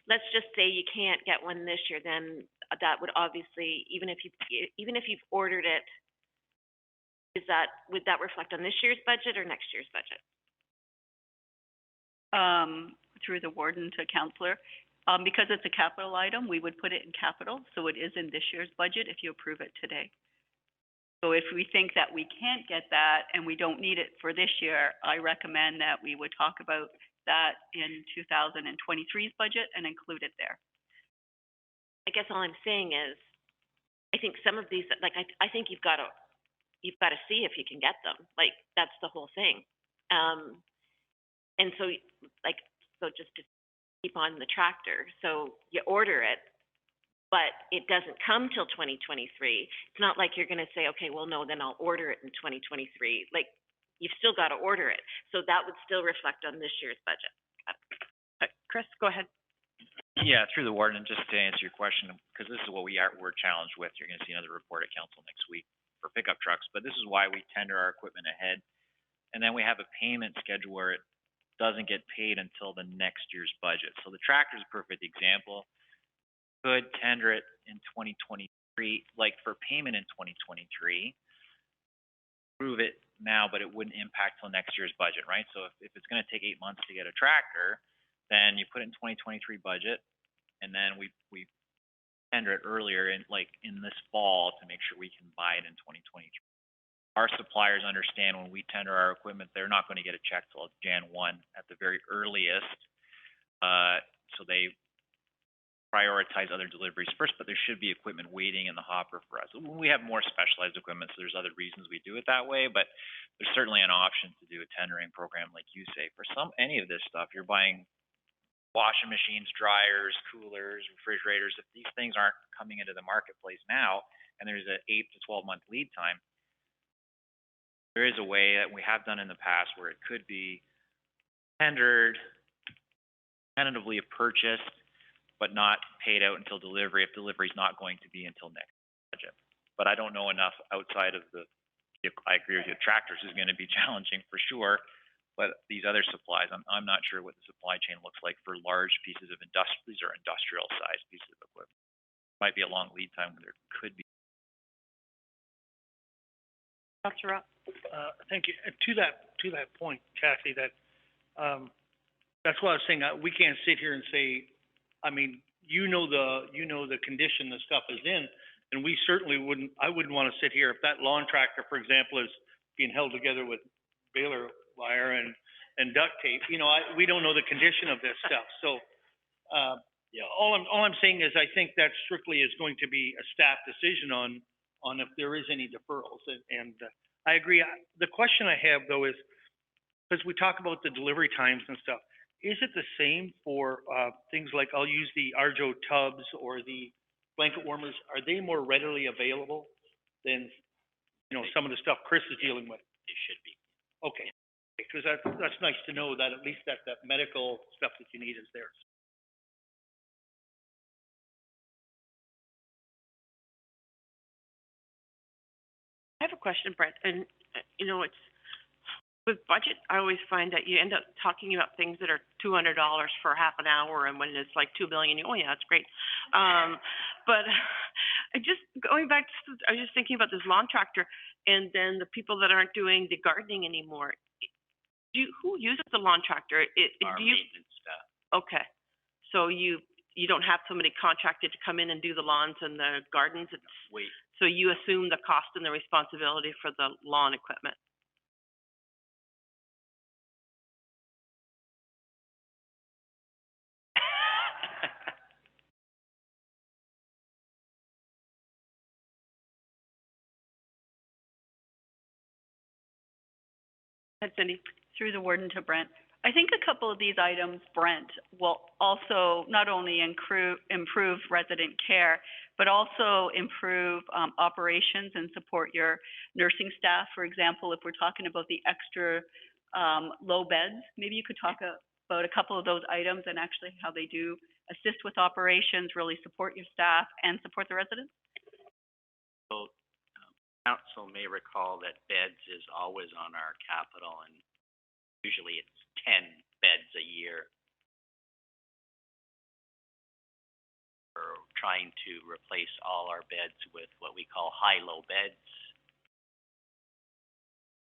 let's just say you can't get one this year, then that would obviously, even if you've ordered it, would that reflect on this year's budget or next year's budget? Through the warden to councillor. Because it's a capital item, we would put it in capital, so it is in this year's budget if you approve it today. So if we think that we can't get that and we don't need it for this year, I recommend that we would talk about that in 2023's budget and include it there. I guess all I'm saying is, I think some of these, like, I think you've got to see if you can get them. Like, that's the whole thing. And so, so just to keep on the tractor, so you order it, but it doesn't come till 2023. It's not like you're going to say, okay, well, no, then I'll order it in 2023. Like, you've still got to order it. So that would still reflect on this year's budget. Chris, go ahead. Yeah, through the warden, and just to answer your question, because this is what we're challenged with. You're going to see another report at council next week for pickup trucks, but this is why we tender our equipment ahead. And then we have a payment schedule where it doesn't get paid until the next year's budget. So the tractor is a perfect example. Could tender it in 2023, like for payment in 2023, prove it now, but it wouldn't impact till next year's budget, right? So if it's going to take 8 months to get a tractor, then you put it in 2023 budget, and then we tender it earlier in this fall to make sure we can buy it in 2023. Our suppliers understand when we tender our equipment, they're not going to get a check till Jan 1 at the very earliest. So they prioritize other deliveries first, but there should be equipment waiting in the hopper for us. We have more specialized equipment, so there's other reasons we do it that way, but there's certainly an option to do a tendering program like you say. For any of this stuff, you're buying washing machines, dryers, coolers, refrigerators. If these things aren't coming into the marketplace now, and there's an 8 to 12 month lead time, there is a way that we have done in the past where it could be tendered, tentatively purchased, but not paid out until delivery if delivery is not going to be until next budget. But I don't know enough outside of I agree with you, tractors is going to be challenging for sure, but these other supplies, I'm not sure what the supply chain looks like for large pieces of these are industrial sized pieces of equipment. Might be a long lead time where there could be. Councillor Roth. Thank you. To that point, Kathy, that's what I was saying. We can't sit here and say, I mean, you know the condition the stuff is in, and we certainly wouldn't. I wouldn't want to sit here if that lawn tractor, for example, is being held together with baler wire and duct tape. We don't know the condition of this stuff. So, all I'm saying is I think that strictly is going to be a staff decision on if there is any deferrals. And I agree. The question I have, though, is because we talk about the delivery times and stuff, is it the same for things like, I'll use the Arjo tubs or the blanket warmers, are they more readily available than, you know, some of the stuff Chris is dealing with? It should be. Okay, because that's nice to know that at least that medical stuff that you need is there. I have a question, Brett, and, you know, it's, with budget, I always find that you end up talking about things that are $200 for half an hour, and when it's like $2 billion, oh yeah, that's great. But I just, going back to, I was just thinking about this lawn tractor, and then the people that aren't doing the gardening anymore. Who uses the lawn tractor? Our do you, maintenance staff. okay, so you don't have somebody contracted to come in and do the lawns and the gardens? Wait, So you assume the cost and the responsibility for the lawn equipment? Cindy? Through the warden to Brent. I think a couple of these items, Brent, will also not only improve resident care, but also improve operations and support your nursing staff. For example, if we're talking about the extra low beds, maybe you could talk about a couple of those items and actually how they do assist with operations, really support your staff and support the residents. So, council may recall that beds is always on our capital, and usually it's 10 beds a year. We're trying to replace all our beds with what we call high-low beds.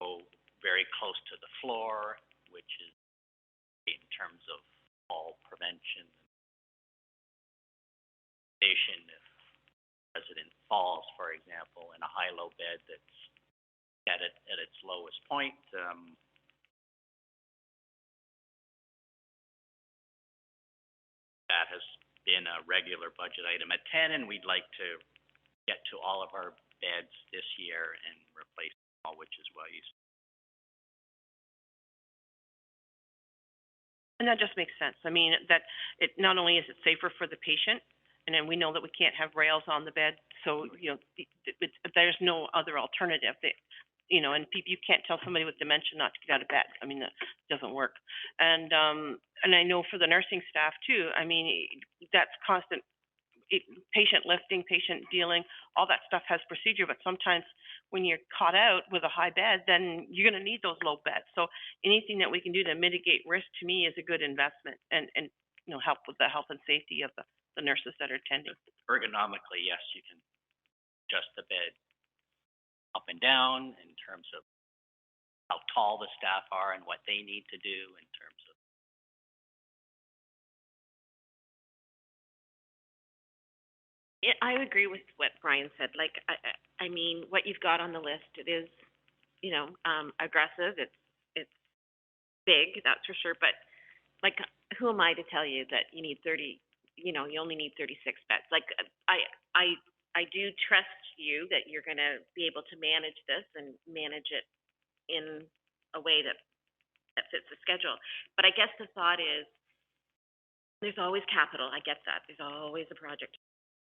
So very close to the floor, which is in terms of fall prevention. If resident falls, for example, in a high-low bed that's at its lowest point, that has been a regular budget item at 10, and we'd like to get to all of our beds this year and replace them all, which is why you. And that just makes sense. I mean, that it not only is it safer for the patient, and then we know that we can't have rails on the bed, so, you know, there's no other alternative. You know, and you can't tell somebody with dementia not to get out of bed. I mean, that doesn't work. And I know for the nursing staff too, I mean, that's constant patient lifting, patient dealing, all that stuff has procedure, but sometimes when you're caught out with a high bed, then you're going to need those low beds. So anything that we can do to mitigate risk, to me, is a good investment, and you know, help with the health and safety of the nurses that are attending. Ergonomically, yes, you can adjust the bed up and down in terms of how tall the staff are and what they need to do in terms of. Yeah, I agree with what Brian said. Like, I mean, what you've got on the list, it is, you know, aggressive. It's big, that's for sure. But like, who am I to tell you that you need 30? You know, you only need 36 beds. Like, I do trust you that you're going to be able to manage this and manage it in a way that fits the schedule. But I guess the thought is, there's always capital. I get that. There's always a project,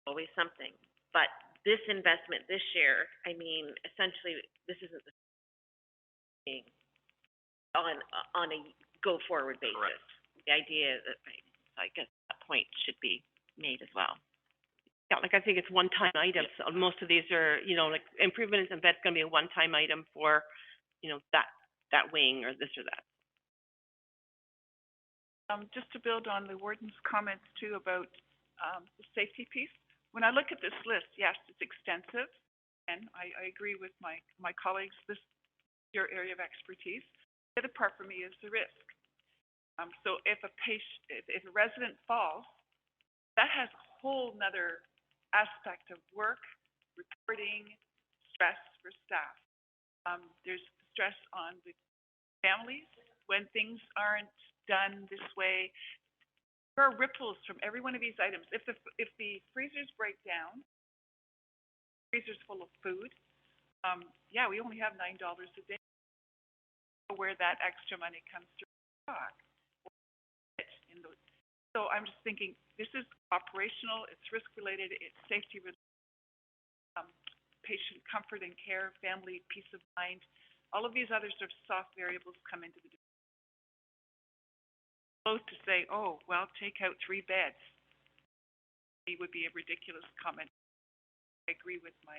always something. But this investment this year, I mean, essentially, this isn't the thing on a go forward basis. Correct. The idea that, I guess that point should be made as well. Yeah, like I think it's one-time items. So most of these are, you know, like improvements in bed's going to be a one-time item for, you know, that wing or this or that. Just to build on the warden's comments too about the safety piece. When I look at this list, yes, it's extensive, and I agree with my colleagues. This is your area of expertise. The other part for me is the risk. So if a resident falls, that has a whole nother aspect of work, reporting, stress for staff. There's stress on the families when things aren't done this way. There are ripples from every one of these items. If the freezers break down, freezers full of food, yeah, we only have $9 a day. Where that extra money comes through stock. So I'm just thinking, this is operational, it's risk-related, it's safety-related, patient comfort and care, family peace of mind. All of these other sort of soft variables come into the both to say, oh, well, take out 3 beds. It would be a ridiculous comment. I agree with my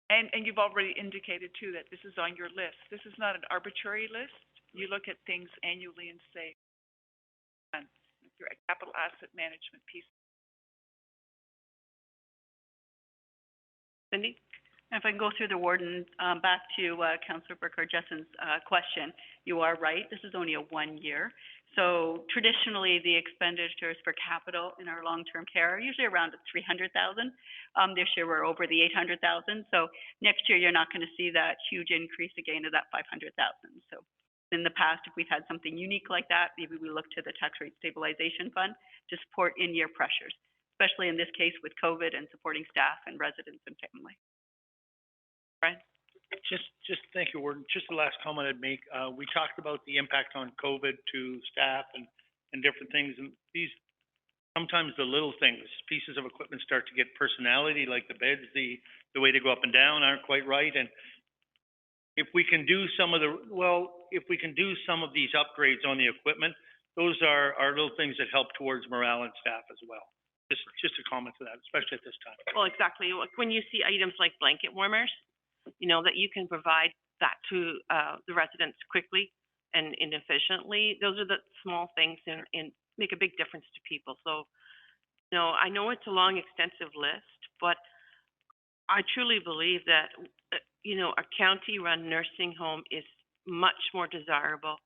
and you've already indicated too that this is on your list. This is not an arbitrary list. You look at things annually and say, your capital asset management piece. Cindy? If I can go through the warden, back to Councillor Burkhardt-Jesson's question, you are right, this is only a 1 year. So traditionally, the expenditures for capital in our long-term care are usually around 300,000. This year, we're over the 800,000. So next year, you're not going to see that huge increase again of that 500,000. So in the past, if we've had something unique like that, maybe we look to the Tax Rate Stabilization Fund to support in-year pressures, especially in this case with COVID and supporting staff and residents and family. Brian? Just thank you, Warden. Just the last comment I'd make. We talked about the impact on COVID to staff and different things. And these, sometimes the little things, pieces of equipment start to get personality, like the beds, the way they go up and down aren't quite right. And if we can do some of these upgrades on the equipment, those are little things that help towards morale and staff as well. Just a comment to that, especially at this time. Well, exactly. Like when you see items like blanket warmers, you know, that you can provide that to the residents quickly and efficiently. Those are the small things and make a big difference to people. So, you know, I know it's a long, extensive list, but I truly believe that, you know, a county-run nursing home is much more desirable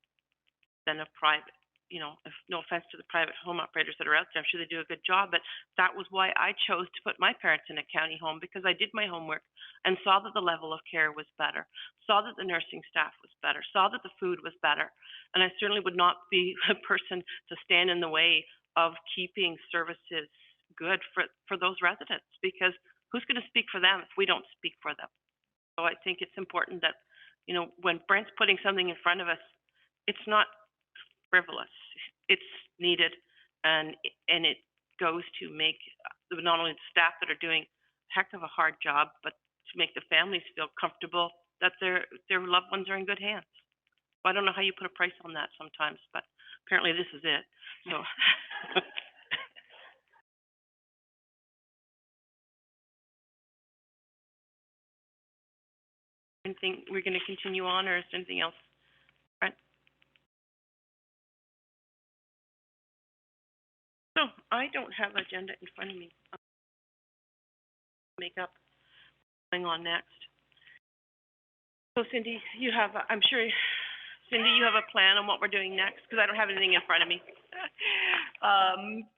than a private. You know, no offense to the private home operators that are out there, I'm sure they do a good job, but that was why I chose to put my parents in a county home, because I did my homework and saw that the level of care was better, saw that the nursing staff was better, saw that the food was better, and I certainly would not be a person to stand in the way of keeping services good for those residents, because who's going to speak for them if we don't speak for them? So I think it's important that, you know, when Brent's putting something in front of us, it's not frivolous. It's needed, and it goes to make not only the staff that are doing a heck of a hard job, but to make the families feel comfortable that their loved ones are in good hands. I don't know how you put a price on that sometimes, but apparently this is it. So. Anything we're going to continue on, or is there anything else? Right. So I don't have an agenda in front of me. Make up what's going on next. So Cindy, you have, I'm sure, Cindy, you have a plan on what we're doing next, because I don't have anything in front of me.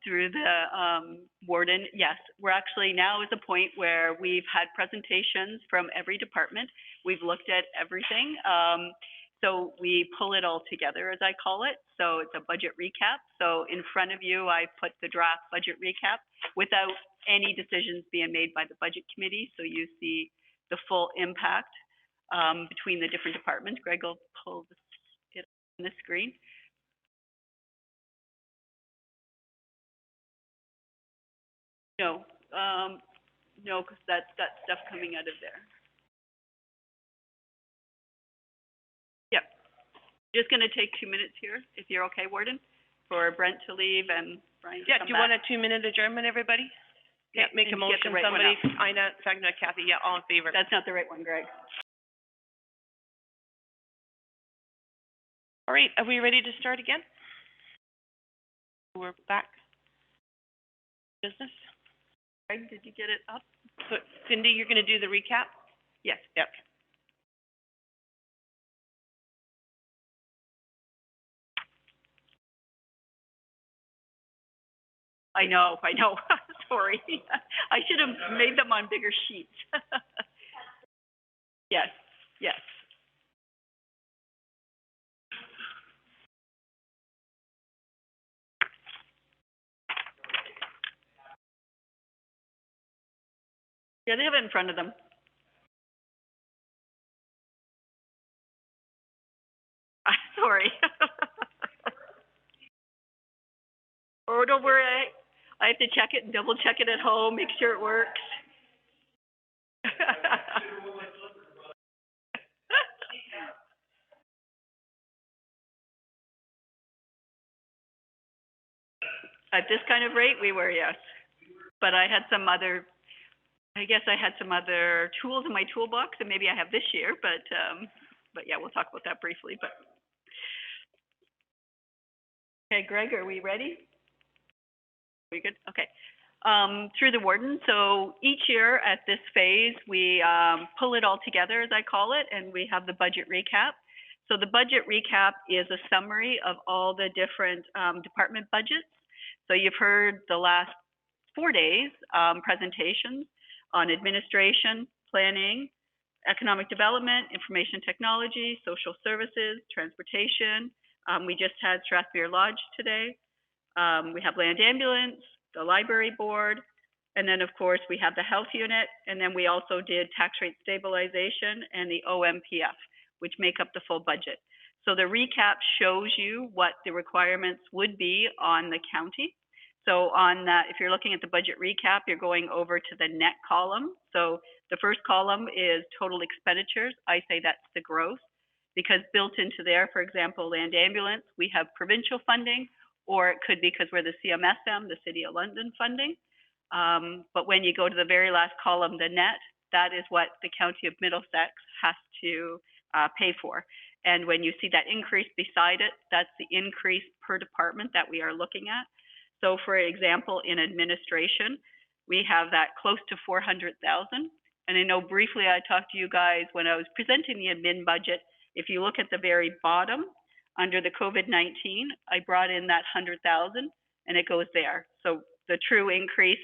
Through the warden, yes. We're actually now at the point where we've had presentations from every department. We've looked at everything. So we pull it all together, as I call it. So it's a budget recap. So in front of you, I put the draft budget recap without any decisions being made by the budget committee. So you see the full impact between the different departments. Greg will pull it on the screen. No, no, because that's got stuff coming out of there. Yep. Just going to take 2 minutes here, if you're okay, Warden, for Brent to leave and Brian to come back. Yeah, do you want a 2-minute adjournment, everybody? Yeah, make a motion. Right, somebody, Ina, second, Kathy, yeah, all in favor. That's not the right one, Greg. All right, are we ready to start again? We're back. Business? Greg, did you get it up? So Cindy, you're going to do the recap? Yes. Yep. I know. Sorry. I should have made them on bigger sheets. Yes. Yeah, they have it in front of them. Sorry. Oh, don't worry, I have to check it and double check it at home, make sure it works. At this kind of rate, we were, yes. But I had some other, I guess I had some other tools in my toolbox that maybe I have this year, but yeah, we'll talk about that briefly, but. Okay, Greg, are we ready? We good? Okay. Through the warden, so each year at this phase, we pull it all together, as I call it, and we have the budget recap. So the budget recap is a summary of all the different department budgets. So you've heard the last 4 days presentations on administration, planning, economic development, information technology, social services, transportation. We just had Strathmere Lodge today. We have land ambulance, the library board, and then of course we have the health unit, and then we also did tax rate stabilization and the OMPF, which make up the full budget. So the recap shows you what the requirements would be on the county. So on that, if you're looking at the budget recap, you're going over to the net column. So the first column is total expenditures. I say that's the gross, because built into there, for example, land ambulance, we have provincial funding, or it could be because we're the CMSM, the City of London funding. But when you go to the very last column, the net, that is what the County of Middlesex has to pay for. And when you see that increase beside it, that's the increase per department that we are looking at. So for example, in administration, we have that close to 400,000. And I know briefly I talked to you guys when I was presenting the admin budget. If you look at the very bottom, under the COVID-19, I brought in that 100,000 and it goes there. So the true increase,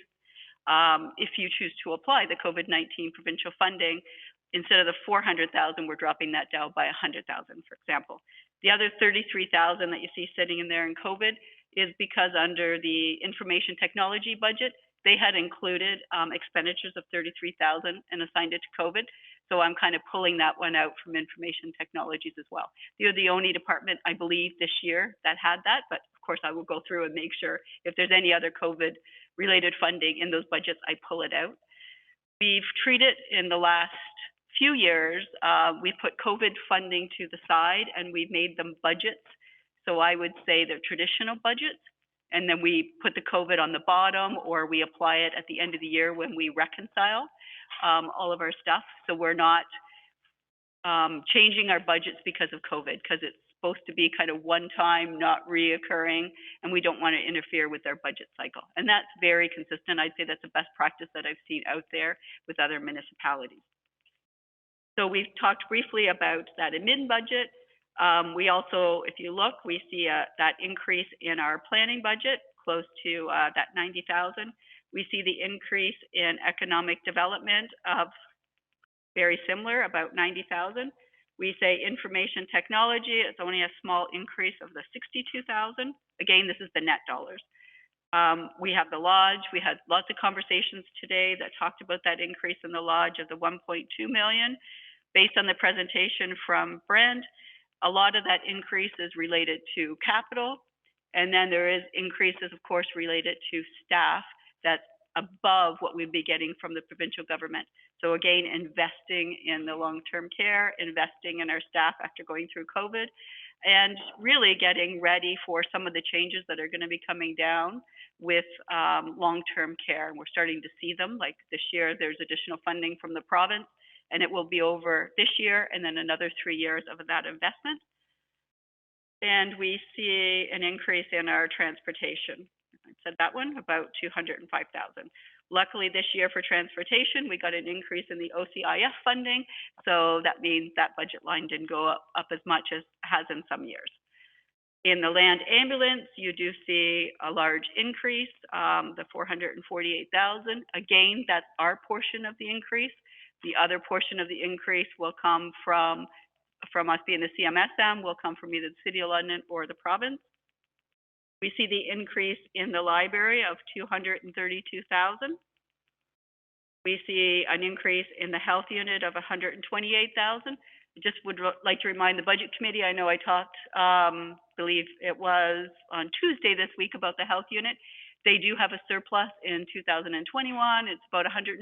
if you choose to apply the COVID-19 provincial funding, instead of the 400,000, we're dropping that down by 100,000, for example. The other 33,000 that you see sitting in there in COVID is because under the information technology budget, they had included expenditures of 33,000 and assigned it to COVID. So I'm kind of pulling that one out from information technologies as well. You're the only department, I believe, this year that had that, but of course I will go through and make sure if there's any other COVID-related funding in those budgets, I pull it out. We've treated in the last few years, we put COVID funding to the side and we've made them budgets. So I would say they're traditional budgets. And then we put the COVID on the bottom, or we apply it at the end of the year when we reconcile all of our stuff. So we're not changing our budgets because of COVID, because it's supposed to be kind of one time, not reoccurring, and we don't want to interfere with our budget cycle. And that's very consistent. I'd say that's the best practice that I've seen out there with other municipalities. So we've talked briefly about that admin budget. We also, if you look, we see that increase in our planning budget, close to that 90,000. We see the increase in economic development of very similar, about 90,000. We say information technology, it's only a small increase of the 62,000. Again, this is the net dollars. We have the lodge. We had lots of conversations today that talked about that increase in the lodge of the 1.2 million. Based on the presentation from Brent, a lot of that increase is related to capital, and then there is increases, of course, related to staff that's above what we'd be getting from the provincial government. So again, investing in the long-term care, investing in our staff after going through COVID, and really getting ready for some of the changes that are going to be coming down with long-term care. And we're starting to see them, like this year, there's additional funding from the province, and it will be over this year and then another 3 years of that investment. And we see an increase in our transportation. I said that one, about 205,000. Luckily this year for transportation, we got an increase in the OCIF funding. So that means that budget line didn't go up as much as it has in some years. In the land ambulance, you do see a large increase, the 448,000. Again, that's our portion of the increase. The other portion of the increase will come from us being the CMSM, will come from either the City of London or the province. We see the increase in the library of 232,000. We see an increase in the health unit of 128,000. I just would like to remind the budget committee, I know I talked, believe it was on Tuesday this week about the health unit. They do have a surplus in 2021. It's about 120,000.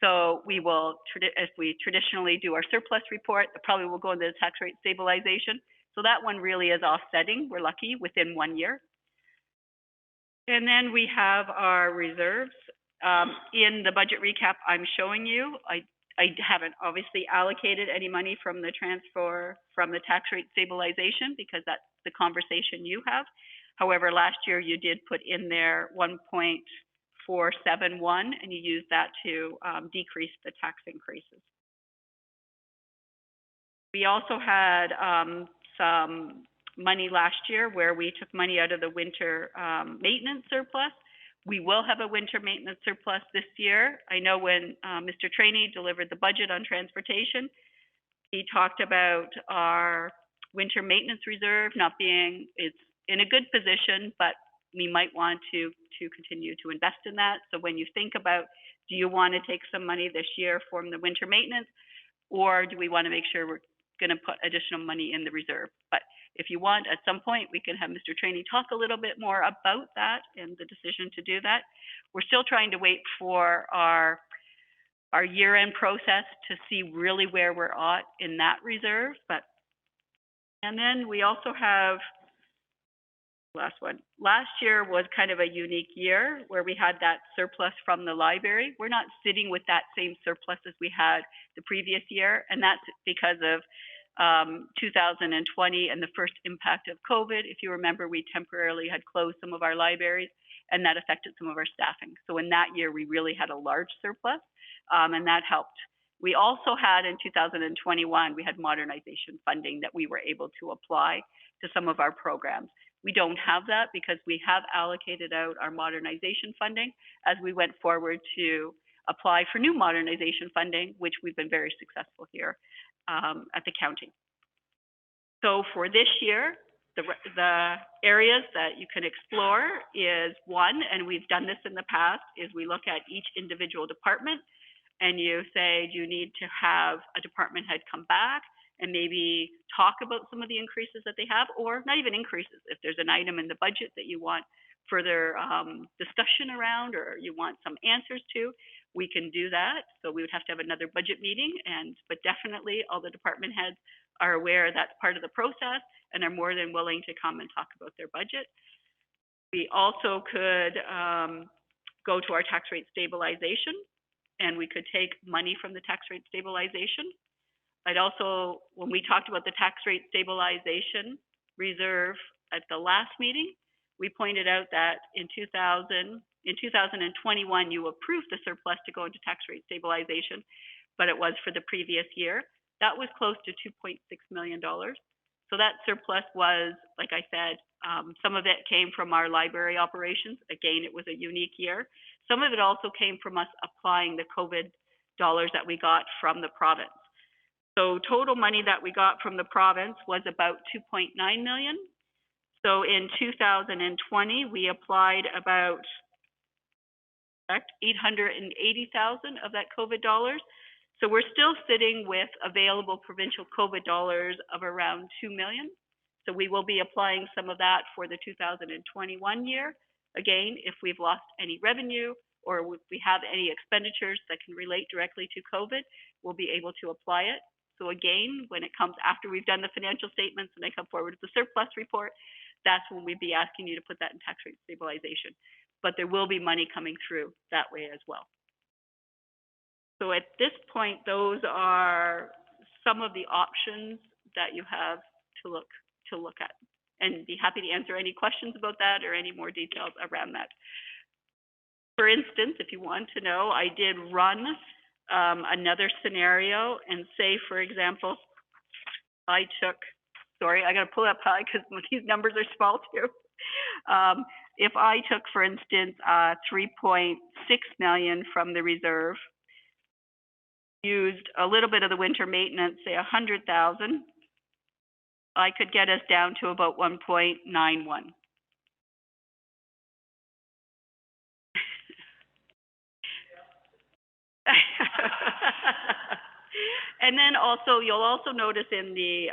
So we will, if we traditionally do our surplus report, it probably will go into the tax rate stabilization. So that one really is offsetting. We're lucky within 1 year. And then we have our reserves. In the budget recap I'm showing you, I haven't obviously allocated any money from the transfer from the tax rate stabilization because that's the conversation you have. However, last year you did put in there 1.471 and you used that to decrease the tax increases. We also had some money last year where we took money out of the winter maintenance surplus. We will have a winter maintenance surplus this year. I know when Mr. Trainee delivered the budget on transportation, he talked about our winter maintenance reserve not being, it's in a good position, but we might want to continue to invest in that. So when you think about, do you want to take some money this year from the winter maintenance, or do we want to make sure we're going to put additional money in the reserve? But if you want, at some point, we can have Mr. Trainee talk a little bit more about that and the decision to do that. We're still trying to wait for our year-end process to see really where we're at in that reserve. And then we also have, last one. Last year was kind of a unique year where we had that surplus from the library. We're not sitting with that same surplus as we had the previous year, and that's because of 2020 and the first impact of COVID. If you remember, we temporarily had closed some of our libraries and that affected some of our staffing. So in that year, we really had a large surplus and that helped. We also had in 2021, we had modernization funding that we were able to apply to some of our programs. We don't have that because we have allocated out our modernization funding as we went forward to apply for new modernization funding, which we've been very successful here at the county. So for this year, the areas that you can explore is one, and we've done this in the past, is we look at each individual department and you say, do you need to have a department head come back and maybe talk about some of the increases that they have, or not even increases. If there's an item in the budget that you want further discussion around or you want some answers to, we can do that. So we would have to have another budget meeting, but definitely all the department heads are aware that's part of the process and are more than willing to come and talk about their budget. We also could go to our tax rate stabilization, and we could take money from the tax rate stabilization. I'd also, when we talked about the tax rate stabilization reserve at the last meeting, we pointed out that in 2021, you approved the surplus to go into tax rate stabilization, but it was for the previous year. That was close to $2.6 million. So that surplus was, like I said, some of it came from our library operations. Again, it was a unique year. Some of it also came from us applying the COVID dollars that we got from the province. So total money that we got from the province was about $2.9 million. So in 2020, we applied about 880,000 of that COVID dollars. So we're still sitting with available provincial COVID dollars of around $2 million. So we will be applying some of that for the 2021 year. Again, if we've lost any revenue or if we have any expenditures that can relate directly to COVID, we'll be able to apply it. So again, when it comes after we've done the financial statements and they come forward with the surplus report, that's when we'd be asking you to put that in tax rate stabilization. But there will be money coming through that way as well. So at this point, those are some of the options that you have to look at, and be happy to answer any questions about that or any more details around that. For instance, if you want to know, I did run another scenario and say, for example, I took, sorry, I got to pull up high because these numbers are small too. If I took, for instance, 3.6 million from the reserve, used a little bit of the winter maintenance, say 100,000, I could get us down to about 1.91. And then also, you'll also notice in the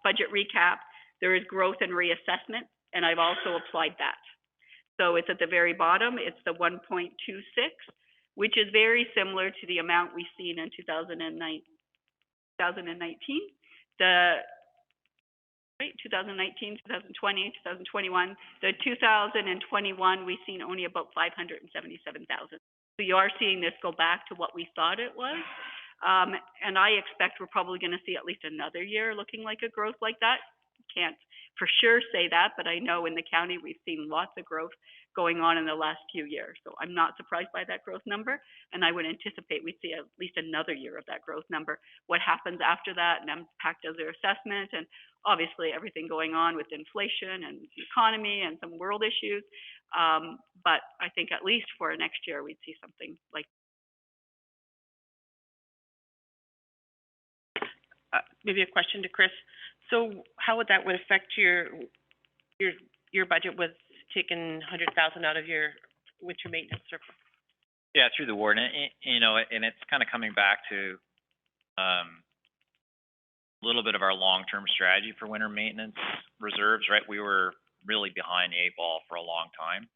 budget recap, there is growth and reassessment, and I've also applied that. So it's at the very bottom, it's the 1.26, which is very similar to the amount we've seen in 2019. The, right, 2019, 2020, 2021. The 2021, we've seen only about 577,000. So you are seeing this go back to what we thought it was. And I expect we're probably going to see at least another year looking like a growth like that. Can't for sure say that, but I know in the county we've seen lots of growth going on in the last few years. So I'm not surprised by that growth number, and I would anticipate we'd see at least another year of that growth number. What happens after that and impact of their assessment, and obviously everything going on with inflation and the economy and some world issues. But I think at least for next year, we'd see something like Maybe a question to Chris. So how would that affect your budget with taking 100,000 out of your winter maintenance surplus? Yeah, through the ward, and and it's kind of coming back to a little bit of our long-term strategy for winter maintenance reserves, right? We were really behind the 8 ball for a long time.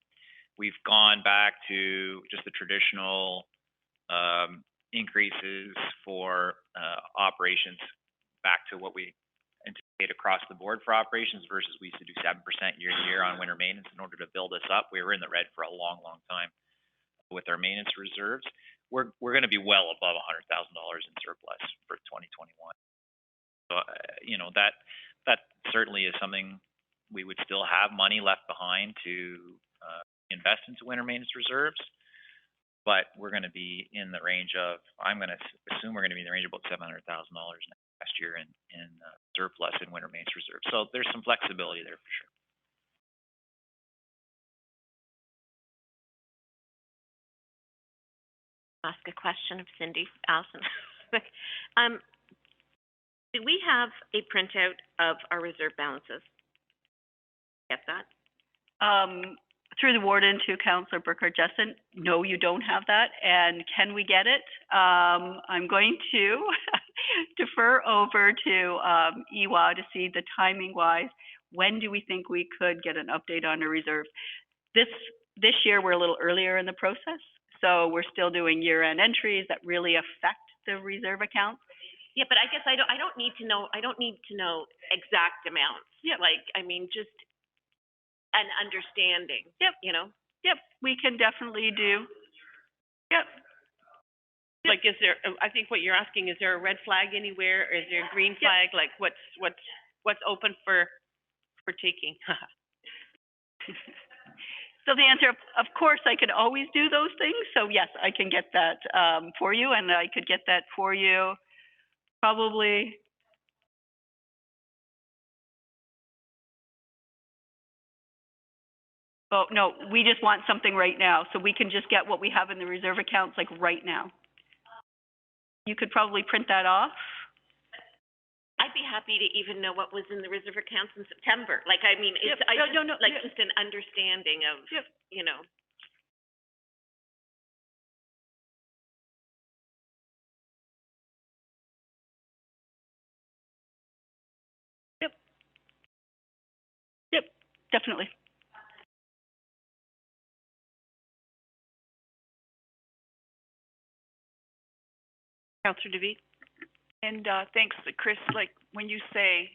We've gone back to just the traditional increases for operations, back to what we anticipate across the board for operations versus we used to do 7% year to year on winter maintenance in order to build us up. We were in the red for a long, long time with our maintenance reserves. We're going to be well above $100,000 in surplus for 2021. So that certainly is something we would still have money left behind to invest into winter maintenance reserves. But we're going to be in the range of, I'm going to assume we're going to be in the range of about $700,000 next year in surplus in winter maintenance reserves. So there's some flexibility there for sure. Ask a question of Cindy, Allison. Do we have a printout of our reserve balances? Get that? through the warden to Councillor Burkhart-Jessen, no, you don't have that. And can we get it? I'm going to defer over to EWA to see the timing wise. When do we think we could get an update on the reserve? This year we're a little earlier in the process, so we're still doing year-end entries that really affect the reserve accounts. Yeah, but I guess I don't need to know exact amounts. Yeah. Like, I mean, just an understanding. Yep. You know? Yep, we can definitely do. Yep. Like, is there, I think what you're asking, is there a red flag anywhere, or is there a green flag? Like, what's open for taking? So the answer, of course, I could always do those things. So yes, I can get that for you, and I could get that for you probably. Oh, no, we just want something right now. So we can just get what we have in the reserve accounts like right now. You could probably print that off. I'd be happy to even know what was in the reserve accounts in September. Like, I mean, it's, just an understanding of, you know. Yep, definitely. Councillor DeVee? And thanks, Chris. Like, when you say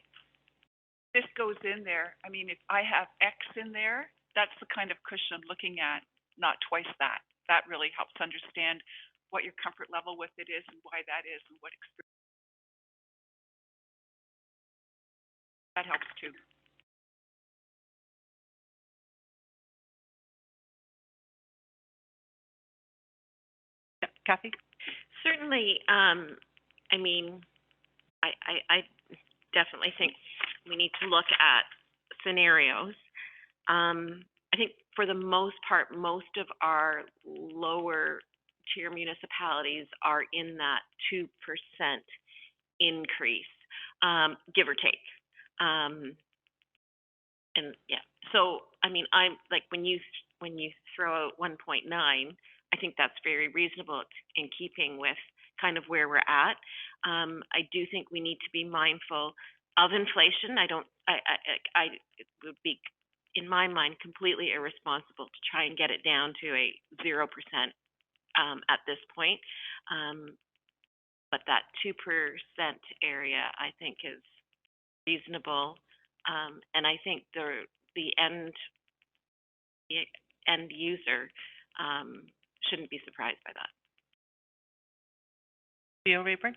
this goes in there, I mean, if I have X in there, that's the kind of cushion I'm looking at, not twice that. That really helps understand what your comfort level with it is and why that is and what experience. That helps too. Kathy? Certainly, I mean, I definitely think we need to look at scenarios. I think for the most part, most of our lower tier municipalities are in that 2% increase, give or take. And yeah, so I mean, I'm like, when you throw out 1.9, I think that's very reasonable. It's in keeping with kind of where we're at. I do think we need to be mindful of inflation. It would be, in my mind, completely irresponsible to try and get it down to a 0%, at this point. But that 2% area, I think, is reasonable. And I think the end user, shouldn't be surprised by that. Leo Rayburn?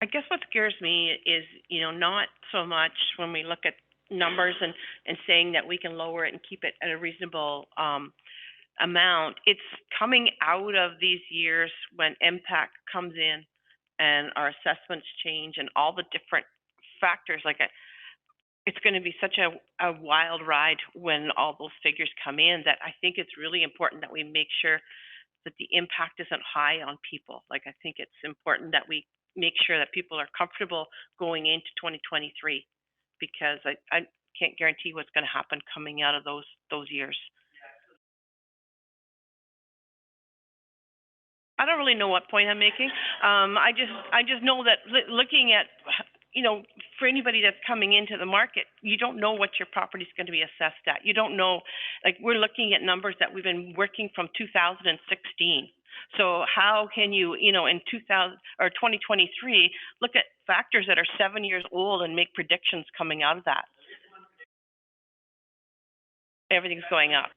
I guess what scares me is, not so much when we look at numbers and saying that we can lower it and keep it at a reasonable amount. It's coming out of these years when impact comes in and our assessments change and all the different factors. It's going to be such a wild ride when all those figures come in that I think it's really important that we make sure that the impact isn't high on people. I think it's important that we make sure that people are comfortable going into 2023, because I can't guarantee what's going to happen coming out of those years. I don't really know what point I'm making. I just know that looking at, for anybody that's coming into the market, you don't know what your property's going to be assessed at. You don't know, we're looking at numbers that we've been working from 2016. So how can you, in 2000 or 2023, look at factors that are 7 years old and make predictions coming out of that? Everything's going up.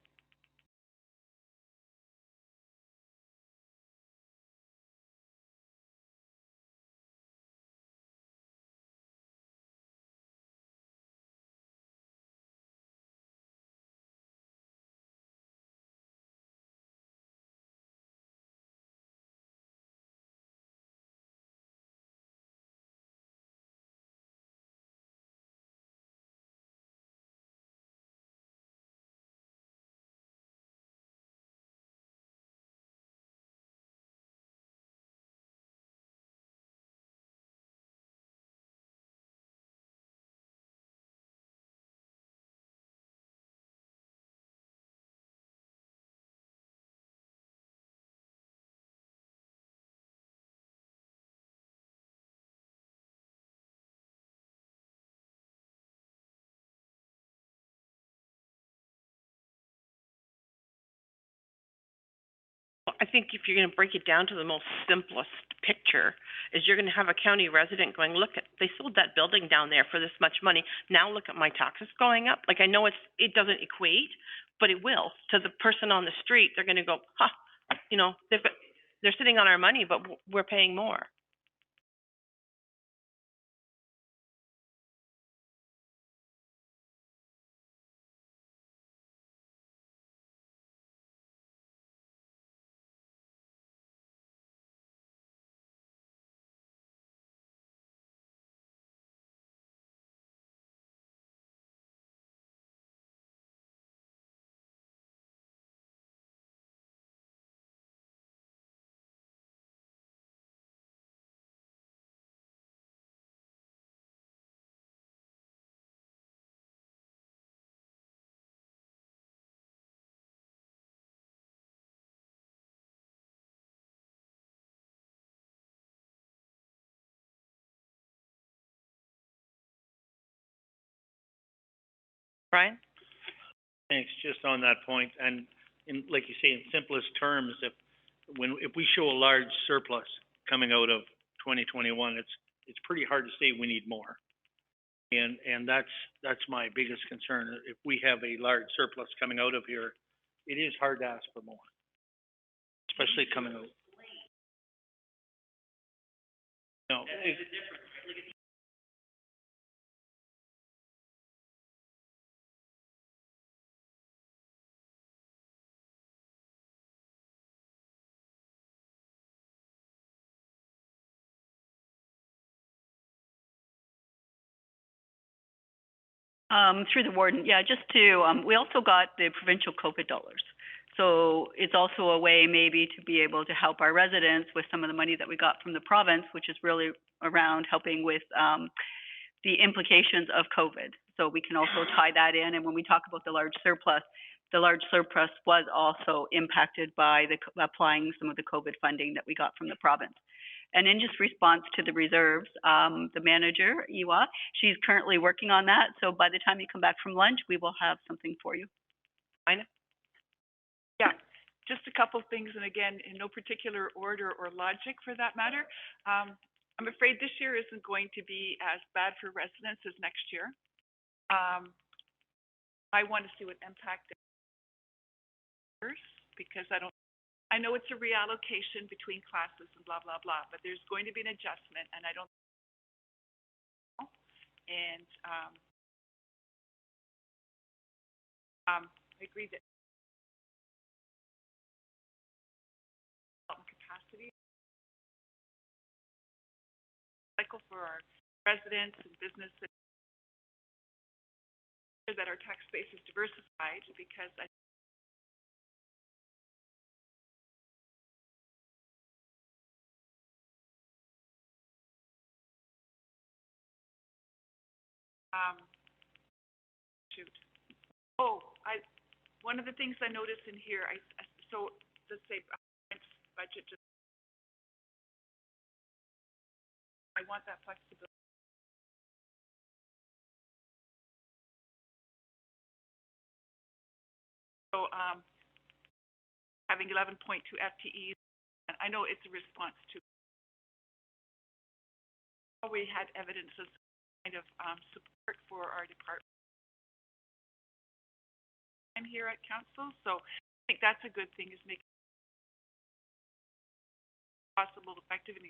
I think if you're going to break it down to the most simplest picture, is you're going to have a county resident going, look, they sold that building down there for this much money. Now look at my taxes going up. I know it doesn't equate, but it will. To the person on the street, they're going to go, they're sitting on our money, but we're paying more. Brian? Thanks, just on that point, and in, like you say, in simplest terms, if we show a large surplus coming out of 2021, it's pretty hard to say we need more. And that's my biggest concern. If we have a large surplus coming out of here, it is hard to ask for more, especially coming out. No, Through the warden, yeah, just to, we also got the provincial COVID dollars. So it's also a way maybe to be able to help our residents with some of the money that we got from the province, which is really around helping with, the implications of COVID. So we can also tie that in. And when we talk about the large surplus was also impacted by applying some of the COVID funding that we got from the province. And in just response to the reserves, the manager, Iwa, she's currently working on that. So by the time you come back from lunch, we will have something for you. Ina? Yeah, just a couple things, and again, in no particular order or logic for that matter. I'm afraid this year isn't going to be as bad for residents as next year. I want to see what impact it first, because I know it's a reallocation between classes and blah, blah, blah, but there's going to be an adjustment, and I don't, and, I agree that capacity cycle for our residents and businesses, that our tax base is diversified, because I shoot. Oh, one of the things I noticed in here, so let's say budget, just, I want that flexibility. So, having 11.2 FTEs, and I know it's a response to, we had evidence of kind of, support for our department here at council, so I think that's a good thing, is making it possible, effective, and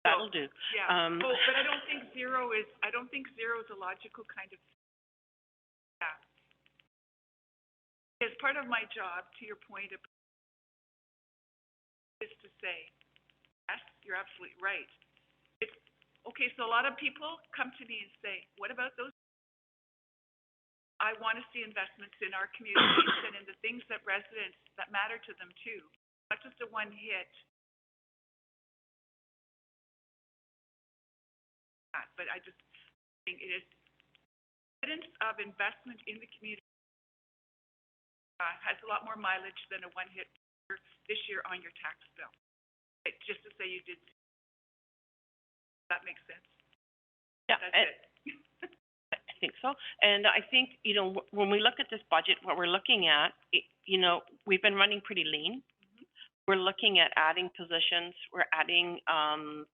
That'll do. yeah. But I don't think zero is a logical kind of, yeah. As part of my job, to your point, is to say, yes, you're absolutely right. It's okay. So a lot of people come to me and say, "What about those?" I want to see investments in our communities and in the things that residents that matter to them too, not just a one hit. But I just think it is evidence of investment in the community has a lot more mileage than a one hit this year on your tax bill. Just to say you did. That makes sense. Yeah, That's it. I think so. And I think, when we look at this budget, what we're looking at, we've been running pretty lean. Mm-hmm. We're looking at adding positions. We're adding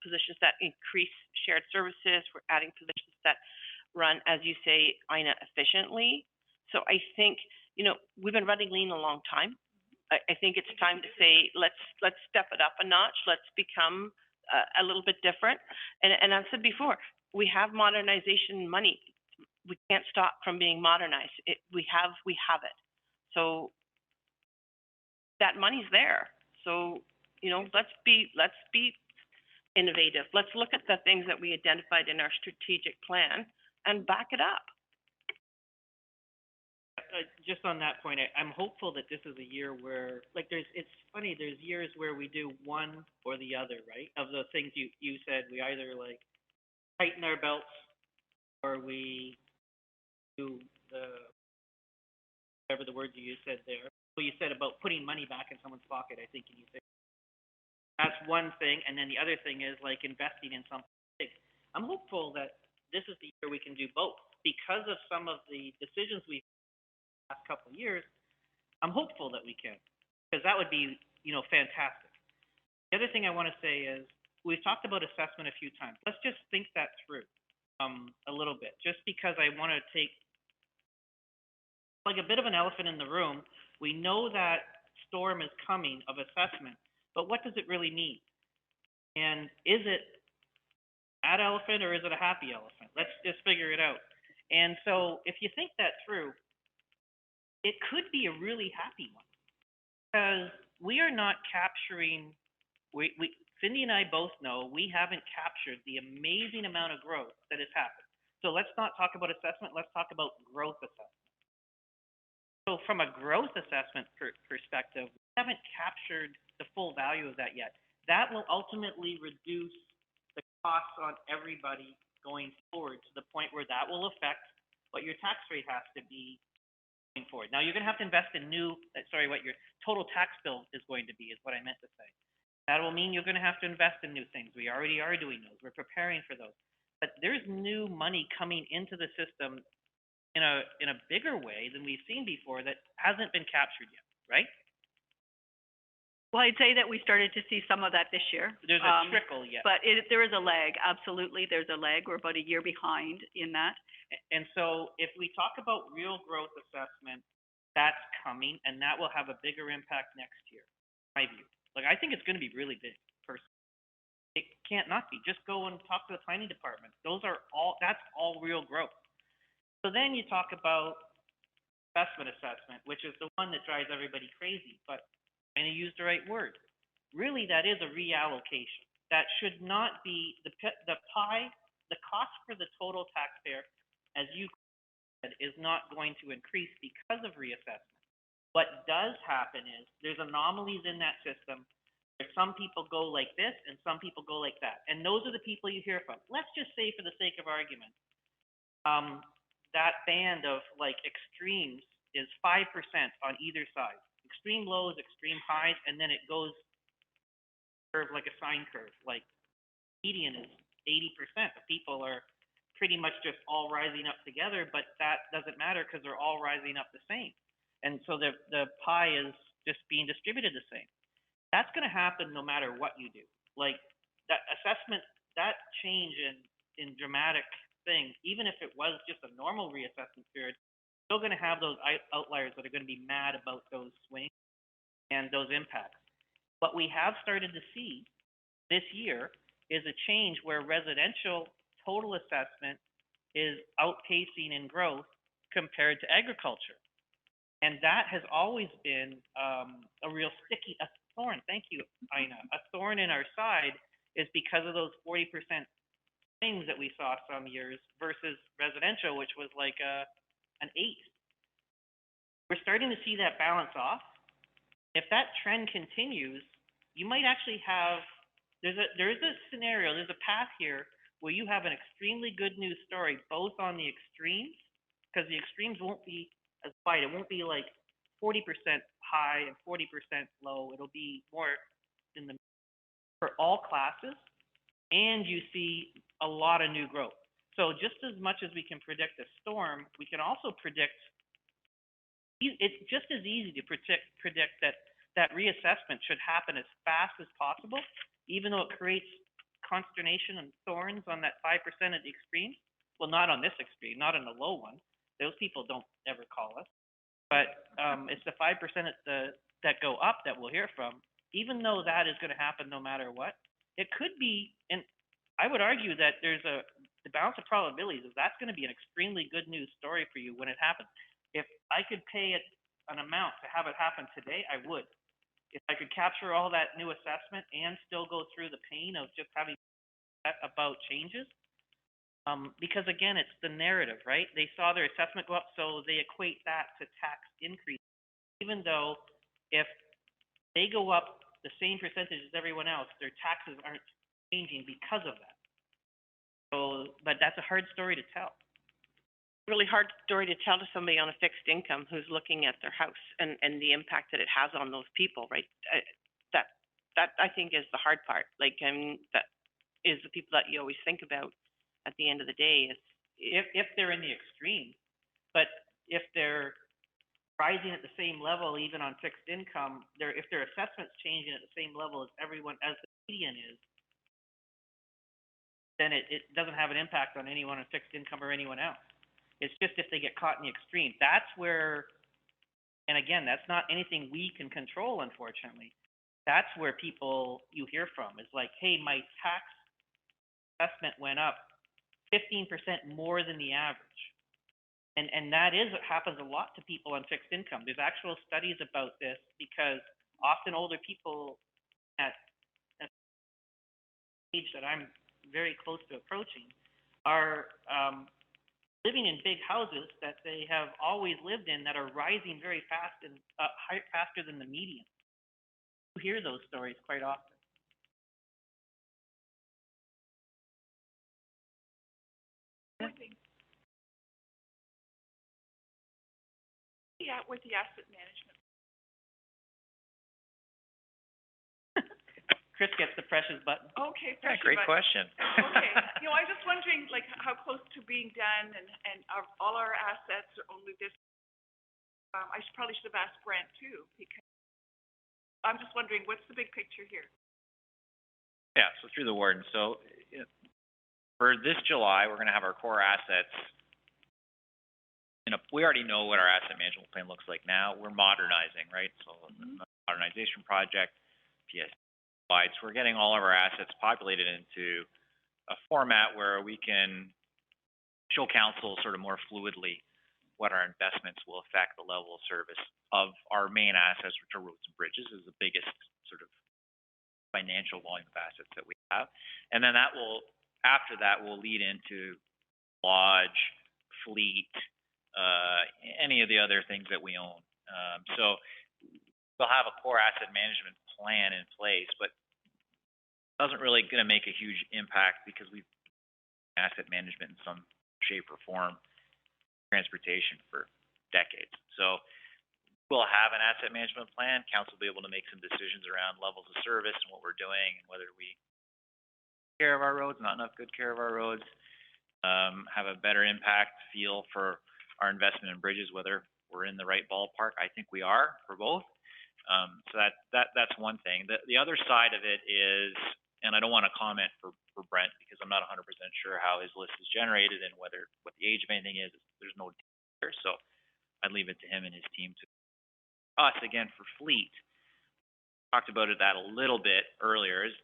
positions that increase shared services. We're adding positions that run, as you say, Ina, efficiently. So I think, we've been running lean a long time. I think it's time to say, let's step it up a notch. Let's become a little bit different. And I've said before, we have modernization money. We can't stop from being modernized. We have it. So that money's there. So, let's be innovative. Let's look at the things that we identified in our strategic plan and back it up. Just on that point, I'm hopeful that this is a year where, it's funny, there's years where we do one or the other, right? Of the things you said, we either tighten our belts or we do whatever the word you said there. So you said about putting money back in someone's pocket, I think, and you said That's one thing, and then the other thing is like investing in something big. I'm hopeful that this is the year we can do both. Because of some of the decisions we've made the last couple of years, I'm hopeful that we can, because that would be, fantastic. The other thing I want to say is, we've talked about assessment a few times. Let's just think that through, a little bit, just because I want to take, like a bit of an elephant in the room. We know that storm is coming of assessment, but what does it really mean? And is it an elephant or is it a happy elephant? Let's just figure it out. And so if you think that through, it could be a really happy one, because we are not capturing, Cindy and I both know we haven't captured the amazing amount of growth that has happened. So let's not talk about assessment, let's talk about growth assessment. So from a growth assessment perspective, we haven't captured the full value of that yet. That will ultimately reduce the costs on everybody going forward, to the point where that will affect what your tax rate has to be going forward. Now, you're going to have to invest in what your total tax bill is going to be, is what I meant to say. That will mean you're going to have to invest in new things. We already are doing those. We're preparing for those. But there's new money coming into the system in a bigger way than we've seen before that hasn't been captured yet, right? Well, I'd say that we started to see some of that this year. There's a trickle yet. But there is a lag, absolutely, there's a lag. We're about a year behind in that. And so if we talk about real growth assessment, that's coming, and that will have a bigger impact next year, in my view. Like, I think it's going to be really big, personally. It can't not be. Just go and talk to the planning department. That's all real growth. So then you talk about investment assessment, which is the one that drives everybody crazy, but I'm going to use the right word. Really, that is a reallocation. That should not be the pie. The cost for the total taxpayer, as you said, is not going to increase because of reassessment. What does happen is there's anomalies in that system where some people go like this and some people go like that, and those are the people you hear from. Let's just say, for the sake of argument, that band of like extremes is 5% on either side. Extreme lows, extreme highs, and then it goes curve like a sine curve. Like, median is 80%. The people are pretty much just all rising up together, but that doesn't matter because they're all rising up the same. And so the pie is just being distributed the same. That's going to happen no matter what you do. Like, that assessment, that change in dramatic thing, even if it was just a normal reassessment period, still going to have those outliers that are going to be mad about those swings and those impacts. What we have started to see this year is a change where residential total assessment is outpacing in growth compared to agriculture. And that has always been a real a thorn, thank you, Ina, a thorn in our side, is because of those 40% things that we saw some years versus residential, which was like an 8. We're starting to see that balance off. If that trend continues, you might actually have, there is a scenario, there's a path here where you have an extremely good news story, both on the extremes, because the extremes won't be as wide. It won't be like 40% high and 40% low. It'll be more in the, for all classes, and you see a lot of new growth. So just as much as we can predict a storm, we can also predict, it's just as easy to predict that reassessment should happen as fast as possible, even though it creates consternation and thorns on that 5% at the extreme. Well, not on this extreme, not on the low one. Those people don't ever call us. But it's the 5% that go up that we'll hear from. Even though that is going to happen no matter what, it could be, and I would argue that there's the balance of probabilities is that's going to be an extremely good news story for you when it happens. If I could pay it an amount to have it happen today, I would. If I could capture all that new assessment and still go through the pain of just having about changes, because again, it's the narrative, right? They saw their assessment go up, so they equate that to tax increase, even though if they go up the same percentage as everyone else, their taxes aren't changing because of that. So, but that's a hard story to tell. Really hard story to tell to somebody on a fixed income who's looking at their house and the impact that it has on those people, right? that I think is the hard part. Like, I mean, that is the people that you always think about at the end of the day is, If they're in the extreme, but if they're rising at the same level, even on fixed income, if their assessment's changing at the same level as as the median is, then it doesn't have an impact on anyone on fixed income or anyone else. It's just if they get caught in the extreme. That's where, and again, that's not anything we can control, unfortunately. That's where people you hear from is like, hey, my tax assessment went up 15% more than the average. And that is what happens a lot to people on fixed income. There's actual studies about this because often older people at age that I'm very close to approaching are living in big houses that they have always lived in that are rising very fast and faster than the median. You hear those stories quite often. Yeah, with the asset management. Chris gets the precious button. Okay, Yeah, pressure great button. question. Okay, I was just wondering, like, how close to being done, and are all our assets are only this? I probably should have asked Brent too, because I'm just wondering, what's the big picture here? Yeah, so through the warden. So for this July, we're going to have our core assets. We already know what our asset management plan looks like now. We're modernizing, right? So the modernization project, PS slides. We're getting all of our assets populated into a format where we can show council sort of more fluidly what our investments will affect the level of service of our main assets, which are roads and bridges, is the biggest sort of financial volume of assets that we have. And then after that will lead into lodge, fleet, any of the other things that we own. So we'll have a core asset management plan in place, but it doesn't really going to make a huge impact because we've asset management in some shape or form, transportation for decades. So we'll have an asset management plan. Council will be able to make some decisions around levels of service and what we're doing and whether we take care of our roads, not enough good care of our roads, have a better impact feel for our investment in bridges, whether we're in the right ballpark. I think we are for both. So that's one thing. The other side of it is, and I don't want to comment for Brent because I'm not 100% sure how his list is generated and what the age of anything is. There's no data, so I'd leave it to him and his team to us again for fleet. Talked about that a little bit earlier. Is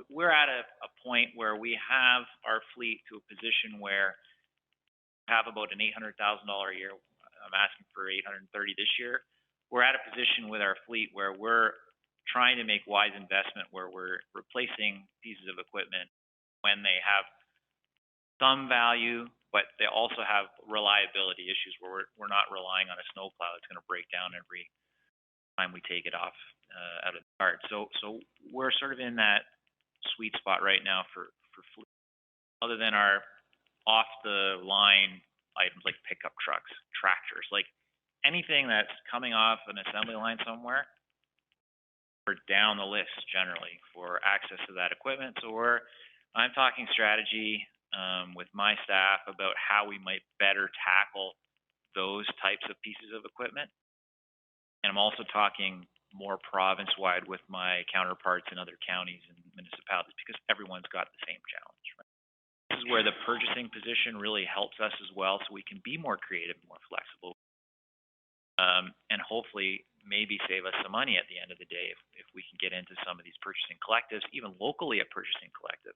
we're at a point where we have our fleet to a position where we have about an $800,000 a year. I'm asking for $830 this year. We're at a position with our fleet where we're trying to make wise investment, where we're replacing pieces of equipment when they have some value, but they also have reliability issues where we're not relying on a snowplow that's going to break down every time we take it off out of the yard. So we're sort of in that sweet spot right now for fleet. Other than our off the line items like pickup trucks, tractors, like anything that's coming off an assembly line somewhere, we're down the list generally for access to that equipment. So I'm talking strategy with my staff about how we might better tackle those types of pieces of equipment. And I'm also talking more province-wide with my counterparts in other counties and municipalities because everyone's got the same challenge. Right? This is where the purchasing position really helps us as well, so we can be more creative, more flexible, and hopefully maybe save us some money at the end of the day if we can get into some of these purchasing collectives, even locally a purchasing collective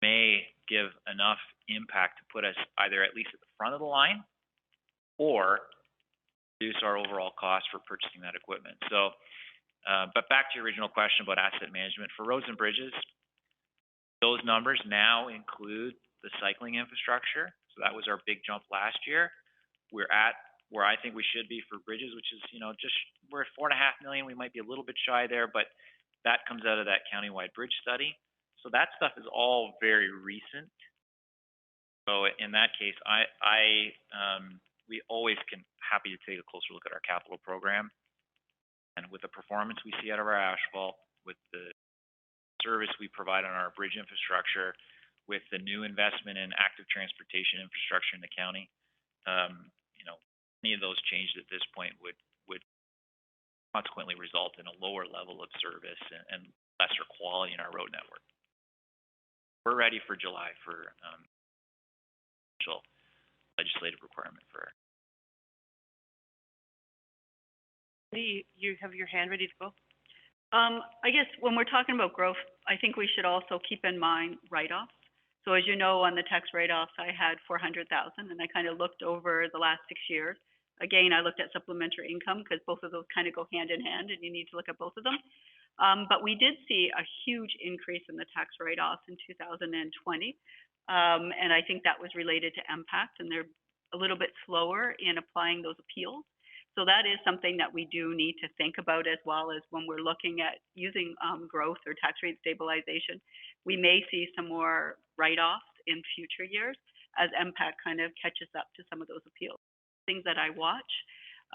may give enough impact to put us either at least at the front of the line or reduce our overall cost for purchasing that equipment. So, but back to your original question about asset management. For roads and bridges, those numbers now include the cycling infrastructure. So that was our big jump last year. We're at where I think we should be for bridges, which is, we're at $4.5 million. We might be a little bit shy there, but that comes out of that countywide bridge study. So that stuff is all very recent. So in that case, we always can happy to take a closer look at our capital program, and with the performance we see out of our asphalt, with the service we provide on our bridge infrastructure with the new investment in active transportation infrastructure in the county, any of those changes at this point would consequently result in a lower level of service and lesser quality in our road network. We're ready for July for potential legislative requirement for. You have your hand ready to go? I guess when we're talking about growth, I think we should also keep in mind write-offs. So as you know, on the tax write-offs, I had 400,000, and I kind of looked over the last 6 years. Again, I looked at supplementary income because both of those kind of go hand in hand, and you need to look at both of them. But we did see a huge increase in the tax write-offs in 2020, and I think that was related to impact, and they're a little bit slower in applying those appeals. So that is something that we do need to think about, as well as when we're looking at using growth or tax rate stabilization. We may see some more write-offs in future years as impact kind of catches up to some of those appeals. Things that I watch.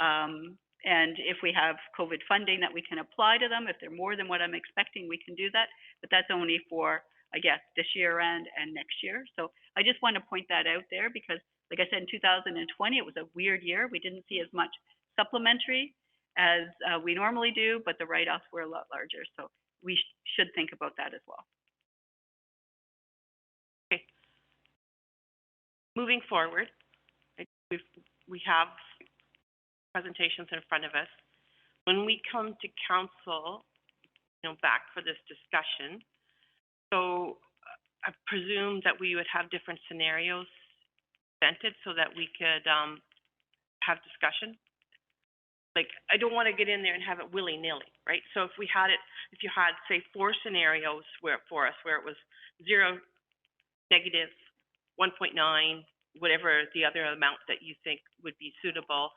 And if we have COVID funding that we can apply to them, if they're more than what I'm expecting, we can do that. But that's only for, I guess, this year and next year. So I just want to point that out there because, like I said, in 2020, it was a weird year. We didn't see as much supplementary as we normally do, but the write-offs were a lot larger. So we should think about that as well. Okay. Moving forward, we have presentations in front of us. When we come to council, back for this discussion, so I presume that we would have different scenarios presented so that we could have discussion. Like, I don't want to get in there and have it willy-nilly, right? So if you had, say, 4 scenarios for us where it was 0, negative, 1.9, whatever the other amount that you think would be suitable,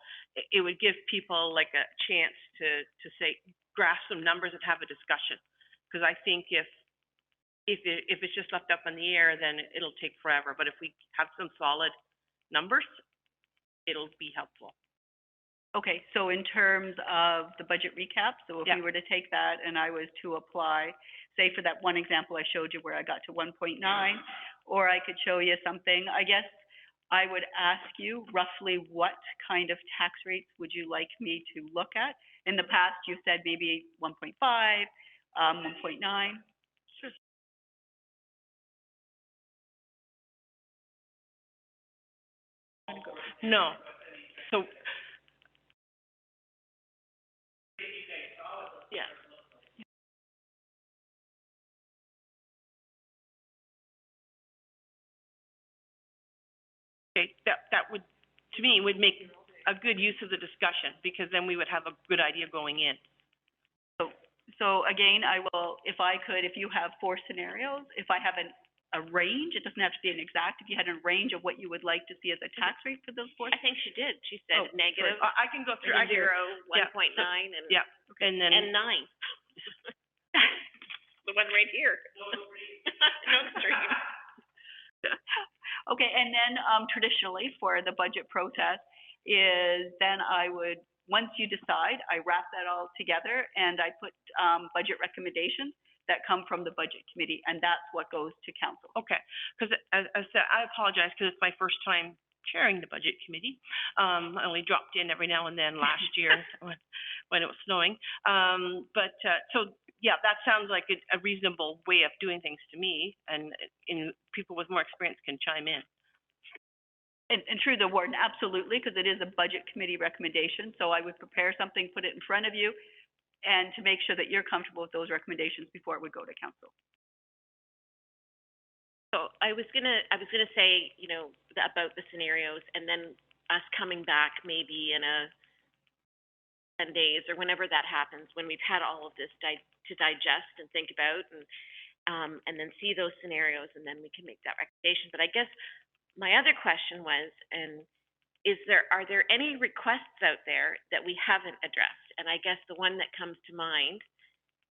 it would give people like a chance to say, grasp some numbers and have a discussion. Because I think if it's just left up in the air, then it'll take forever. But if we have some solid numbers, it'll be helpful. Okay, so in terms of the budget recap, so if we were to take that and I was to apply, say for that one example I showed you where I got to 1.9, or I could show you something, I guess I would ask you roughly what kind of tax rates would you like me to look at? In the past, you said maybe 1.5, 1.9. Sure. No. So yeah. Okay, that would, to me, would make a good use of the discussion because then we would have a good idea going in. So again, I will, if you have 4 scenarios, if I have a range, it doesn't have to be an exact, if you had a range of what you would like to see as a tax rate for those 4? I think she did. She said negative. I can go through. 0, 1.9, and yeah, okay. And then 9. The one right here. No stream. Okay, and then traditionally for the budget process is then I would, once you decide, I wrap that all together and I put budget recommendations that come from the budget committee, and that's what goes to council. Okay, because as I said, I apologize because it's my first time chairing the budget committee. I only dropped in every now and then last year when it was snowing. So yeah, that sounds like a reasonable way of doing things to me, and people with more experience can chime in. And through the warden, absolutely, because it is a budget committee recommendation. So I would prepare something, put it in front of you, and to make sure that you're comfortable with those recommendations before it would go to council. So I was gonna say, about the scenarios, and then us coming back maybe in 10 days or whenever that happens, when we've had all of this to digest and think about, and then see those scenarios, and then we can make that recommendation. But I guess my other question was, are there any requests out there that we haven't addressed? And I guess the one that comes to mind,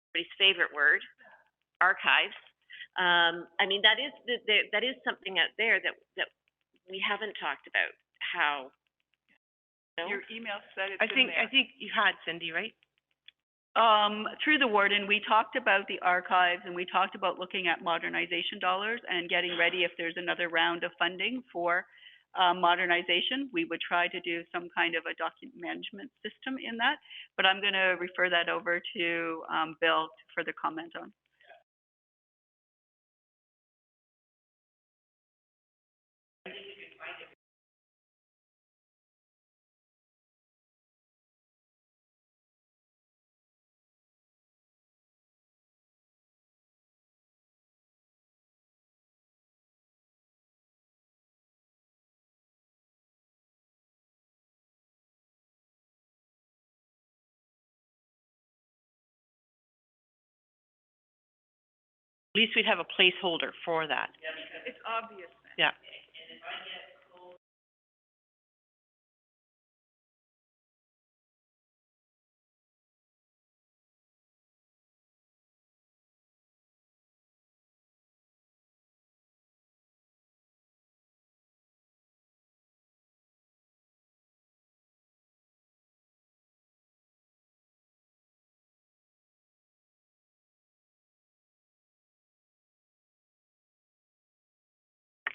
everybody's favorite word, archives. I mean, that is something out there that we haven't talked about. How? Your email said it's I think you had, Cindy, right? Through the warden, we talked about the archives and we talked about looking at modernization dollars and getting ready if there's another round of funding for modernization. We would try to do some kind of a document management system in that, but I'm going to refer that over to Bill for the comment on. At least we'd have a placeholder for that. It's obvious then. Yeah.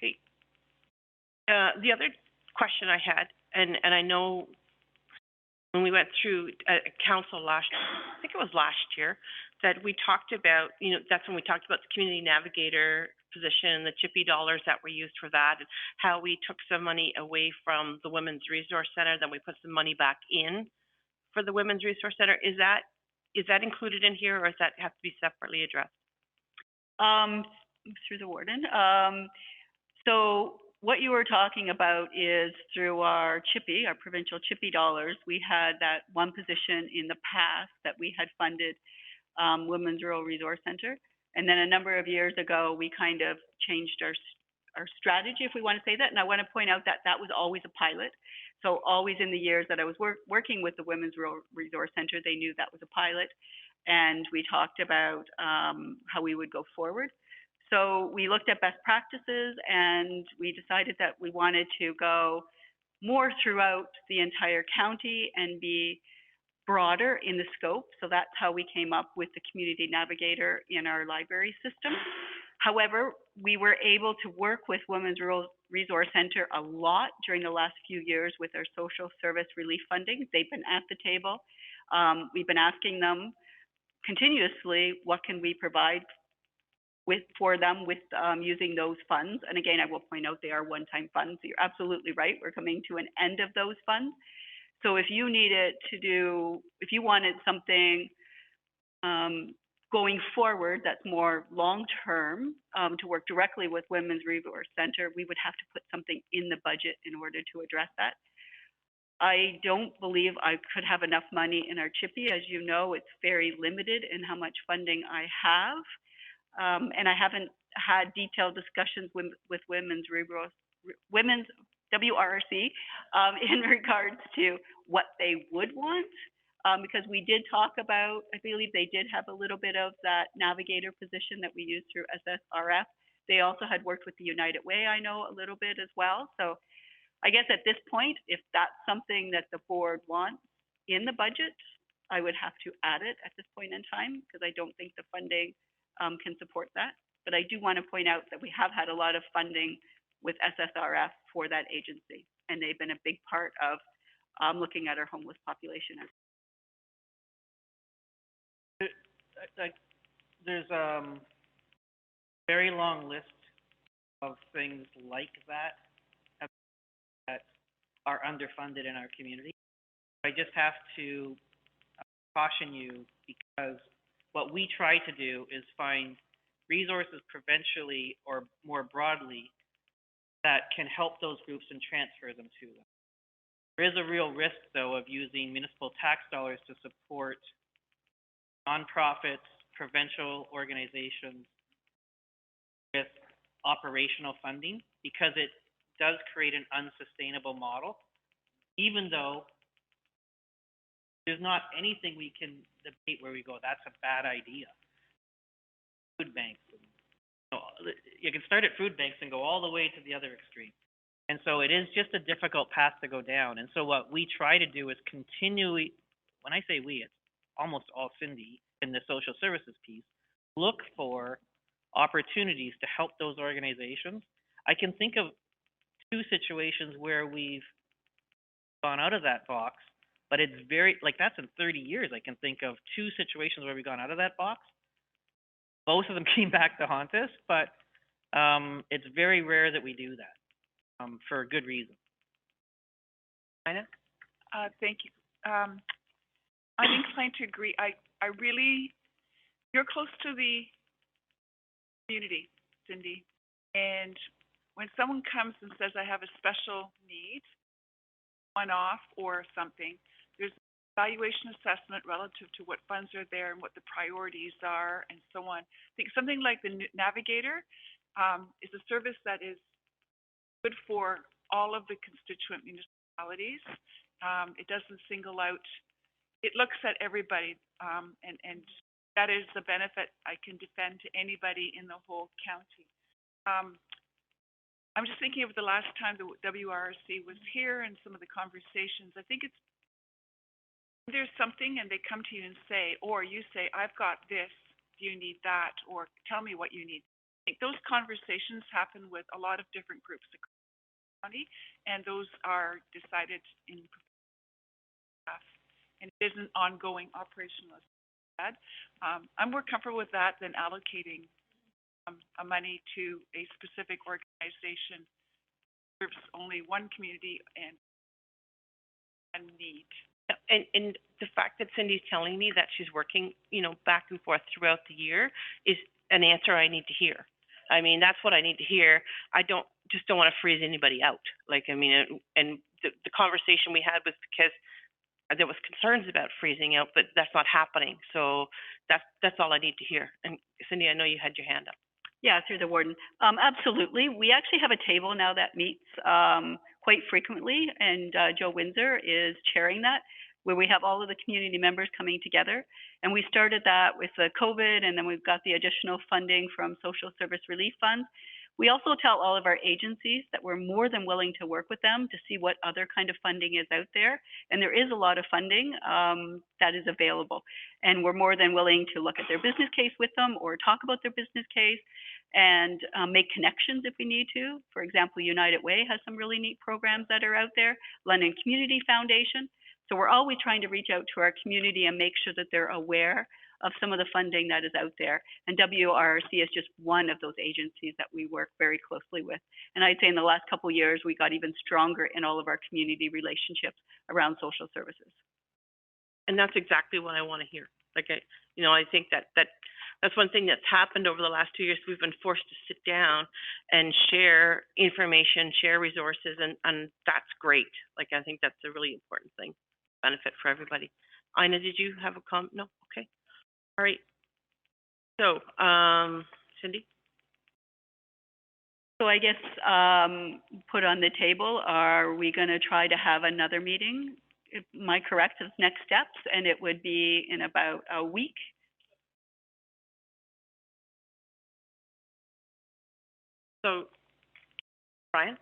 Okay. The other question I had, and I know when we went through council I think it was last year, that we talked about, that's when we talked about the community navigator position, the CHIPPY dollars that were used for that, and how we took some money away from the Women's Resource Center, then we put some money back in for the Women's Resource Center. Is that included in here, or does that have to be separately addressed? Through the warden. So what you were talking about is through our CHIPPY, our provincial CHIPPY dollars, we had that one position in the past that we had funded Women's Rural Resource Center. And then a number of years ago, we kind of changed our strategy, if we want to say that. And I want to point out that that was always a pilot. So always in the years that I was working with the Women's Rural Resource Center, they knew that was a pilot. And we talked about how we would go forward. So we looked at best practices and we decided that we wanted to go more throughout the entire county and be broader in the scope. So that's how we came up with the community navigator in our library system. However, we were able to work with Women's Rural Resource Center a lot during the last few years with our social service relief funding. They've been at the table. We've been asking them continuously, what can we provide for them with using those funds. And again, I will point out they are one-time funds. You're absolutely right. We're coming to an end of those funds. So if you needed to if you wanted something going forward that's more long-term to work directly with Women's Resource Center, we would have to put something in the budget in order to address that. I don't believe I could have enough money in our CHIPPY. As you know, it's very limited in how much funding I have. And I haven't had detailed discussions with Women's WRC in regards to what they would want, because we did talk about, I believe they did have a little bit of that navigator position that we used through SSRF. They also had worked with the United Way, I know, a little bit as well. So I guess at this point, if that's something that the board wants in the budget, I would have to add it at this point in time, because I don't think the funding can support that. But I do want to point out that we have had a lot of funding with SSRF for that agency, and they've been a big part of looking at our homeless population. There's a very long list of things like that are underfunded in our community. I just have to caution you, because what we try to do is find resources provincially or more broadly that can help those groups and transfer them to them. There is a real risk, though, of using municipal tax dollars to support nonprofits, provincial organizations with operational funding, because it does create an unsustainable model, even though there's not anything we can debate where we go, that's a bad idea. Food banks. You can start at food banks and go all the way to the other extreme. And so it is just a difficult path to go down. And so what we try to do is continually, when I say we, it's almost all Cindy in the social services piece, look for opportunities to help those organizations. I can think of 2 situations where we've gone out of that box, but it's very, like, that's in 30 years. I can think of 2 situations where we've gone out of that box. Both of them came back to haunt us, but it's very rare that we do that, for a good reason. Ina? Thank you. I'm inclined to agree. I really, you're close to the community, Cindy. And when someone comes and says, I have a special need, one-off or something, there's evaluation assessment relative to what funds are there and what the priorities are and so on. I think something like the Navigator is a service that is good for all of the constituent municipalities. It doesn't single out, it looks at everybody, and that is the benefit I can defend to anybody in the whole county. I'm just thinking of the last time the WRC was here and some of the conversations. I think it's, there's something and they come to you and say, or you say, I've got this, do you need that? Or tell me what you need. I think those conversations happen with a lot of different groups across the county, and those are decided in staff. And it is an ongoing operational. I'm more comfortable with that than allocating money to a specific organization serves only one community and need. And the fact that Cindy's telling me that she's working, back and forth throughout the year is an answer I need to hear. I mean, that's what I need to hear. I don't want to freeze anybody out. And the conversation we had was because there was concerns about freezing out, but that's not happening. So that's all I need to hear. And Cindy, I know you had your hand up. Yeah, through the warden. Absolutely. We actually have a table now that meets quite frequently, and Joe Windsor is chairing that, where we have all of the community members coming together. And we started that with the COVID, and then we've got the additional funding from social service relief funds. We also tell all of our agencies that we're more than willing to work with them to see what other kind of funding is out there. And there is a lot of funding that is available. And we're more than willing to look at their business case with them or talk about their business case and make connections if we need to. For example, United Way has some really neat programs that are out there, London Community Foundation. So we're always trying to reach out to our community and make sure that they're aware of some of the funding that is out there. And WRC is just one of those agencies that we work very closely with. And I'd say in the last couple of years, we got even stronger in all of our community relationships around social services. And that's exactly what I want to hear. I think that's one thing that's happened over the last 2 years. We've been forced to sit down and share information, share resources, and that's great. I think that's a really important thing, benefit for everybody. Ina, did you have a comment? No? Okay. All right. So, Cindy? So I guess put on the table, are we going to try to have another meeting? Am I correct of next steps? And it would be in about a week? So, Brian?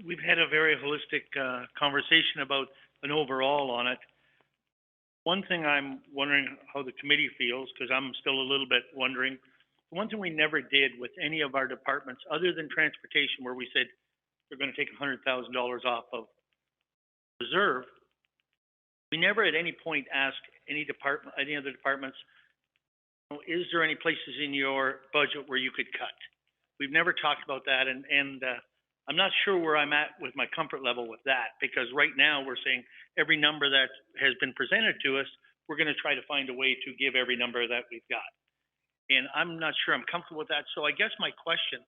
We've had a very holistic conversation about an overall on it. One thing I'm wondering how the committee feels, because I'm still a little bit wondering, one thing we never did with any of our departments, other than transportation, where we said we're going to take $100,000 off of reserve, we never at any point asked any other departments, is there any places in your budget where you could cut? We've never talked about that, and I'm not sure where I'm at with my comfort level with that, because right now we're saying every number that has been presented to us, we're going to try to find a way to give every number that we've got. And I'm not sure I'm comfortable with that. So I guess my question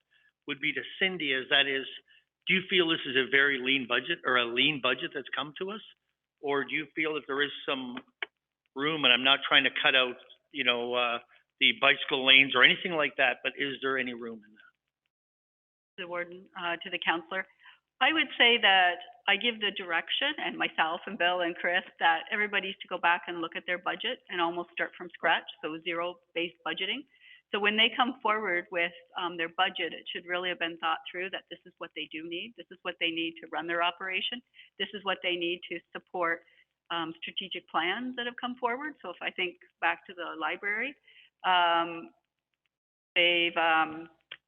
would be to Cindy do you feel this is a very lean budget or a lean budget that's come to us? Or do you feel that there is some room, and I'm not trying to cut out, the bicycle lanes or anything like that, but is there any room in that? The warden, to the councillor. I would say that I give the direction, and myself and Bill and Chris, that everybody needs to go back and look at their budget and almost start from scratch, so zero-based budgeting. So when they come forward with their budget, it should really have been thought through that this is what they do need, this is what they need to run their operation, this is what they need to support strategic plans that have come forward. So if I think back to the library, they've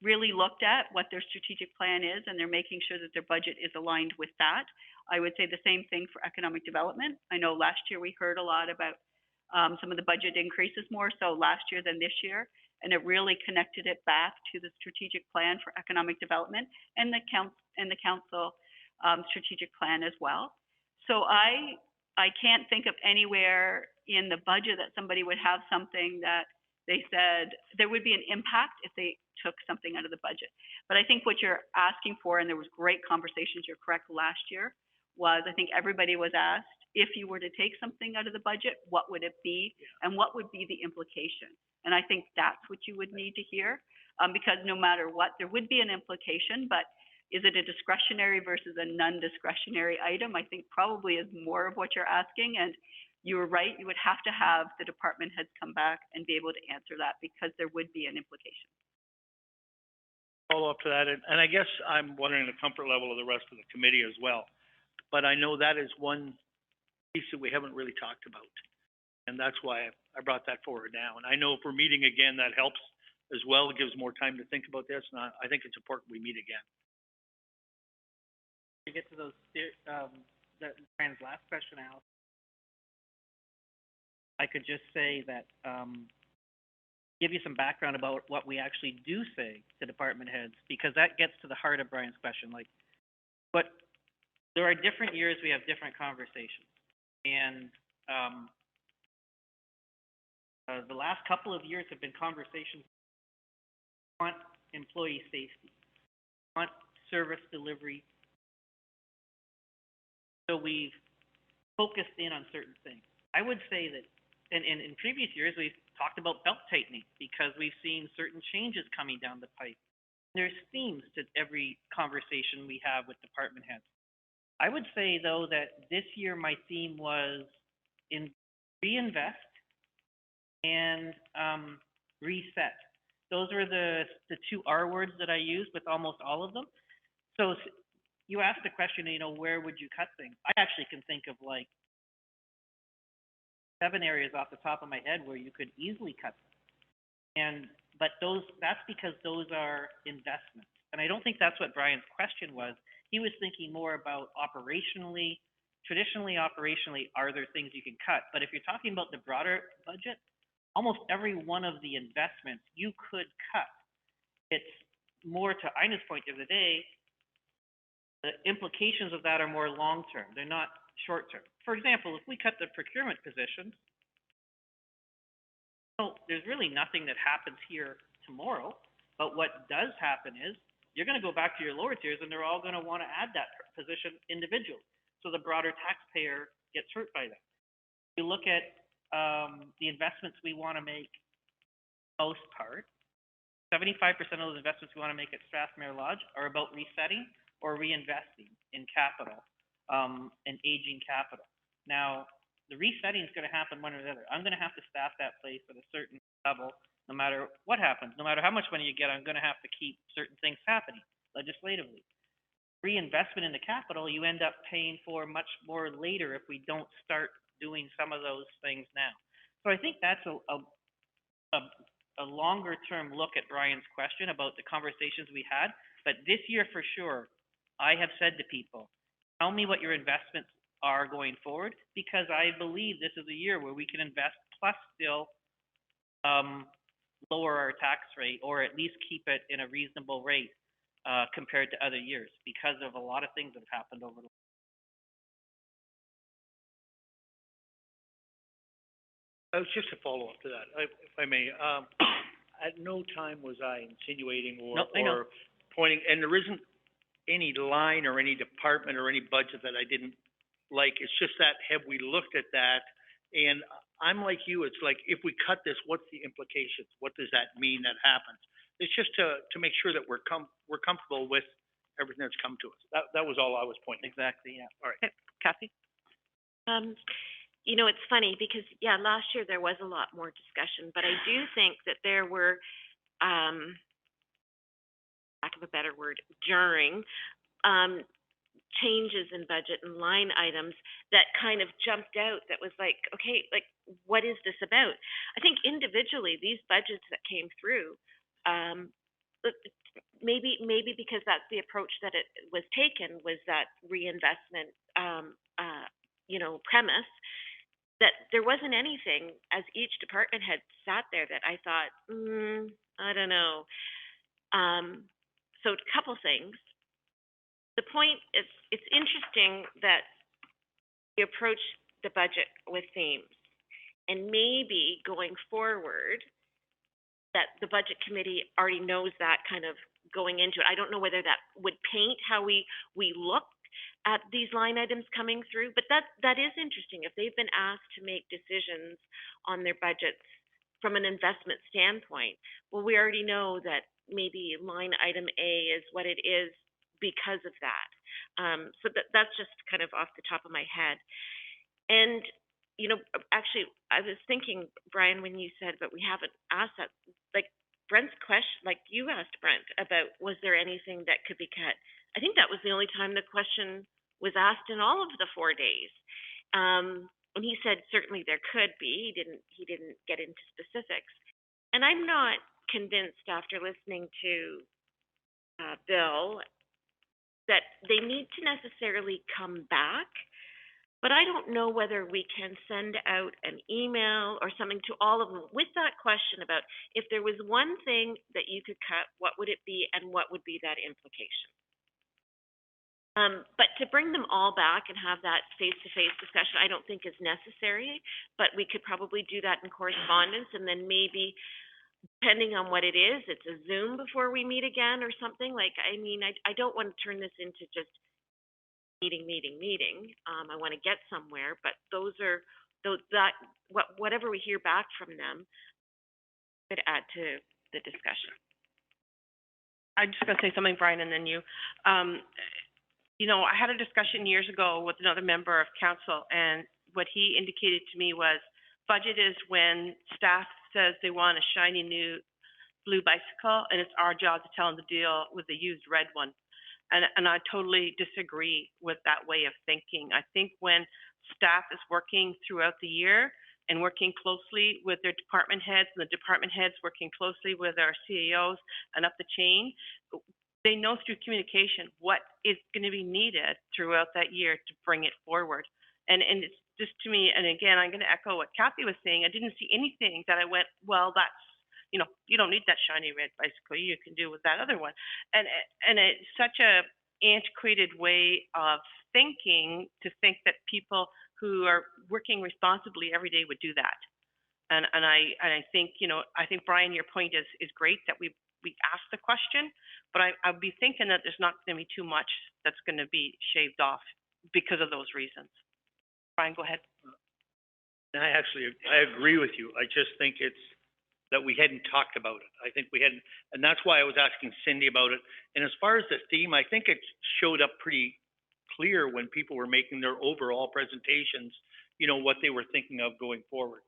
really looked at what their strategic plan is, and they're making sure that their budget is aligned with that. I would say the same thing for economic development. I know last year we heard a lot about some of the budget increases more so last year than this year, and it really connected it back to the strategic plan for economic development and the council strategic plan as well. So I can't think of anywhere in the budget that somebody would have something that they said there would be an impact if they took something out of the budget. But I think what you're asking for, and there was great conversations, you're correct, last year, was I think everybody was asked, if you were to take something out of the budget, what would it be? And what would be the implication? And I think that's what you would need to hear, because no matter what, there would be an implication, but is it a discretionary versus a non-discretionary item? I think probably is more of what you're asking, and you were right, you would have to have the department heads come back and be able to answer that because there would be an implication. Follow up to that, and I guess I'm wondering the comfort level of the rest of the committee as well. But I know that is one piece that we haven't really talked about, and that's why I brought that forward now. And I know if we're meeting again, that helps as well. It gives more time to think about this, and I think it's important we meet again. To get to those, Brian's last question, Al, I could just say that, give you some background about what we actually do say to department heads, because that gets to the heart of Brian's question. Like, but there are different years, we have different conversations. And the last couple of years have been conversations on employee safety, on service delivery. So we've focused in on certain things. I would say that in previous years, we've talked about belt tightening because we've seen certain changes coming down the pipe. There's themes to every conversation we have with department heads. I would say, though, that this year my theme was in reinvest and reset. Those were the two R words that I used with almost all of them. So you asked the question, where would you cut things? I actually can think of like 7 areas off the top of my head where you could easily cut them. But that's because those are investments. And I don't think that's what Brian's question was. He was thinking more about traditionally operationally, are there things you can cut? But if you're talking about the broader budget, almost every one of the investments you could cut. It's more to Ina's point of the day, the implications of that are more long-term. They're not short-term. For example, if we cut the procurement positions, well, there's really nothing that happens here tomorrow, but what does happen is you're going to go back to your lower tiers and they're all going to want to add that position individually. So the broader taxpayer gets hurt by that. You look at the investments we want to make, most part, 75% of those investments we want to make at Strathmere Lodge are about resetting or reinvesting in capital, and aging capital. Now, the resetting is going to happen one or the other. I'm going to have to staff that place at a certain level, no matter what happens. No matter how much money you get, I'm going to have to keep certain things happening legislatively. Reinvestment in the capital, you end up paying for much more later if we don't start doing some of those things now. So I think that's a longer term look at Brian's question about the conversations we had. But this year for sure, I have said to people, tell me what your investments are going forward, because I believe this is a year where we can invest plus still lower our tax rate, or at least keep it in a reasonable rate compared to other years, because of a lot of things that have happened over the Just a follow-up to that, if I may. At no time was I insinuating or pointing, and there isn't any line or any department or any budget that I didn't like. It's just that, have we looked at that? And I'm like you, it's like, if we cut this, what's the implications? What does that mean that happens? It's just to make sure that we're comfortable with everything that's come to us. That was all I was pointing. Exactly, yeah. All right. Okay. Kathy? It's funny because, last year there was a lot more discussion, but I do think that there were, lack of a better word, during, changes in budget and line items that kind of jumped out that was like, okay, like, what is this about? I think individually, these budgets that came through, um, maybe because that's the approach that it was taken, was that reinvestment, premise, that there wasn't anything as each department had sat there that I thought, I don't know. So a couple things. The point is, it's interesting that you approach the budget with themes, and maybe going forward, that the budget committee already knows that kind of going into it. I don't know whether that would paint how we look at these line items coming through, but that is interesting. If they've been asked to make decisions on their budgets from an investment standpoint, well, we already know that maybe line item A is what it is because of that. So that's just kind of off the top of my head. And, actually, I was thinking, Brian, when you said, but we haven't asked that, like Brent's question, like you asked Brent about, was there anything that could be cut? I think that was the only time the question was asked in all of the 4 days. And he said certainly there could be. He didn't get into specifics. And I'm not convinced after listening to Bill that they need to necessarily come back. But I don't know whether we can send out an email or something to all of them with that question about, if there was one thing that you could cut, what would it be and what would be that implication? But to bring them all back and have that face-to-face discussion, I don't think is necessary, but we could probably do that in correspondence, and then maybe, depending on what it is, it's a Zoom before we meet again or something. Like, I mean, I don't want to turn this into just meeting. I want to get somewhere, but whatever we hear back from them could add to the discussion. I'm just going to say something, Brian, and then you. I had a discussion years ago with another member of council, and what he indicated to me was, budget is when staff says they want a shiny new blue bicycle, and it's our job to tell them to deal with the used red one. And I totally disagree with that way of thinking. I think when staff is working throughout the year and working closely with their department heads, and the department heads working closely with our CAOs and up the chain, they know through communication what is going to be needed throughout that year to bring it forward. And it's just, to me, and again, I'm going to echo what Kathy was saying. I didn't see anything that I went, well, that's, you don't need that shiny red bicycle. You can do with that other one. And it's such a antiquated way of thinking to think that people who are working responsibly every day would do that. And I think, I think, Brian, your point is great, that we ask the question, but I'd be thinking that there's not going to be too much that's going to be shaved off because of those reasons. Brian, go ahead. I agree with you. I just think it's that we hadn't talked about it. I think we hadn't, and that's why I was asking Cindy about it. And as far as the theme, I think it showed up pretty clear when people were making their overall presentations, what they were thinking of going forward,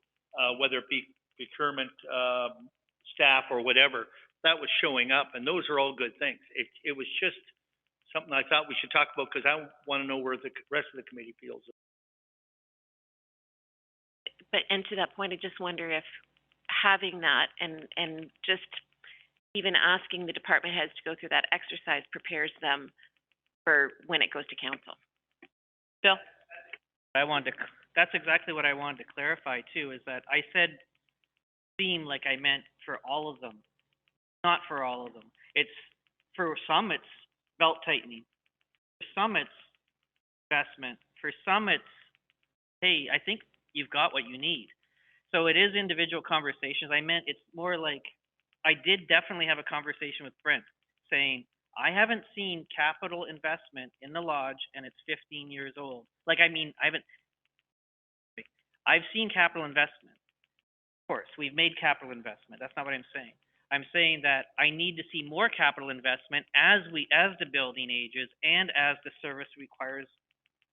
whether it be procurement, staff, or whatever. That was showing up, and those are all good things. It was just something I thought we should talk about, because I want to know where the rest of the committee feels. But, and to that point, I just wonder if having that and just even asking the department heads to go through that exercise prepares them for when it goes to council. Bill? That's exactly what I wanted to clarify too, is that I said theme like I meant for all of them. Not for all of them. It's, for some it's belt tightening. For some it's investment. For some it's, hey, I think you've got what you need. So it is individual conversations. I meant it's more like, I did definitely have a conversation with Brent saying, I haven't seen capital investment in the lodge and it's 15 years old. I've seen capital investment. Of course, we've made capital investment. That's not what I'm saying. I'm saying that I need to see more capital investment as the building ages and as the service requires,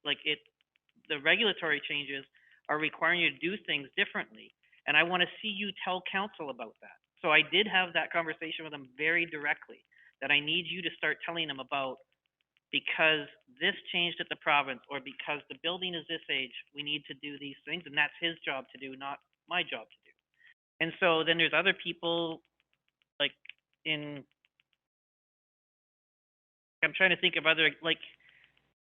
the regulatory changes are requiring you to do things differently. And I want to see you tell council about that. So I did have that conversation with them very directly, that I need you to start telling them about, because this changed at the province, or because the building is this age, we need to do these things, and that's his job to do, not my job to do. And so then there's other people, like I'm trying to think of other, like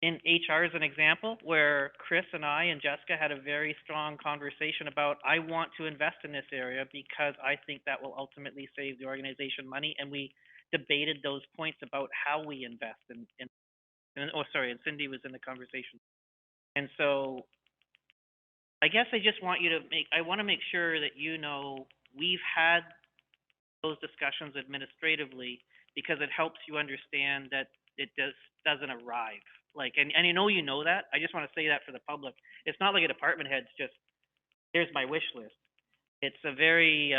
in HR as an example, where Chris and I and Jessica had a very strong conversation about, I want to invest in this area because I think that will ultimately save the organization money, and we debated those points about how we invest and Cindy was in the conversation. And so I guess I just want I want to make sure that we've had those discussions administratively, because it helps you understand that it doesn't arrive. And I know you know that. I just want to say that for the public. It's not like a department head's just, here's my wish list. It's a very,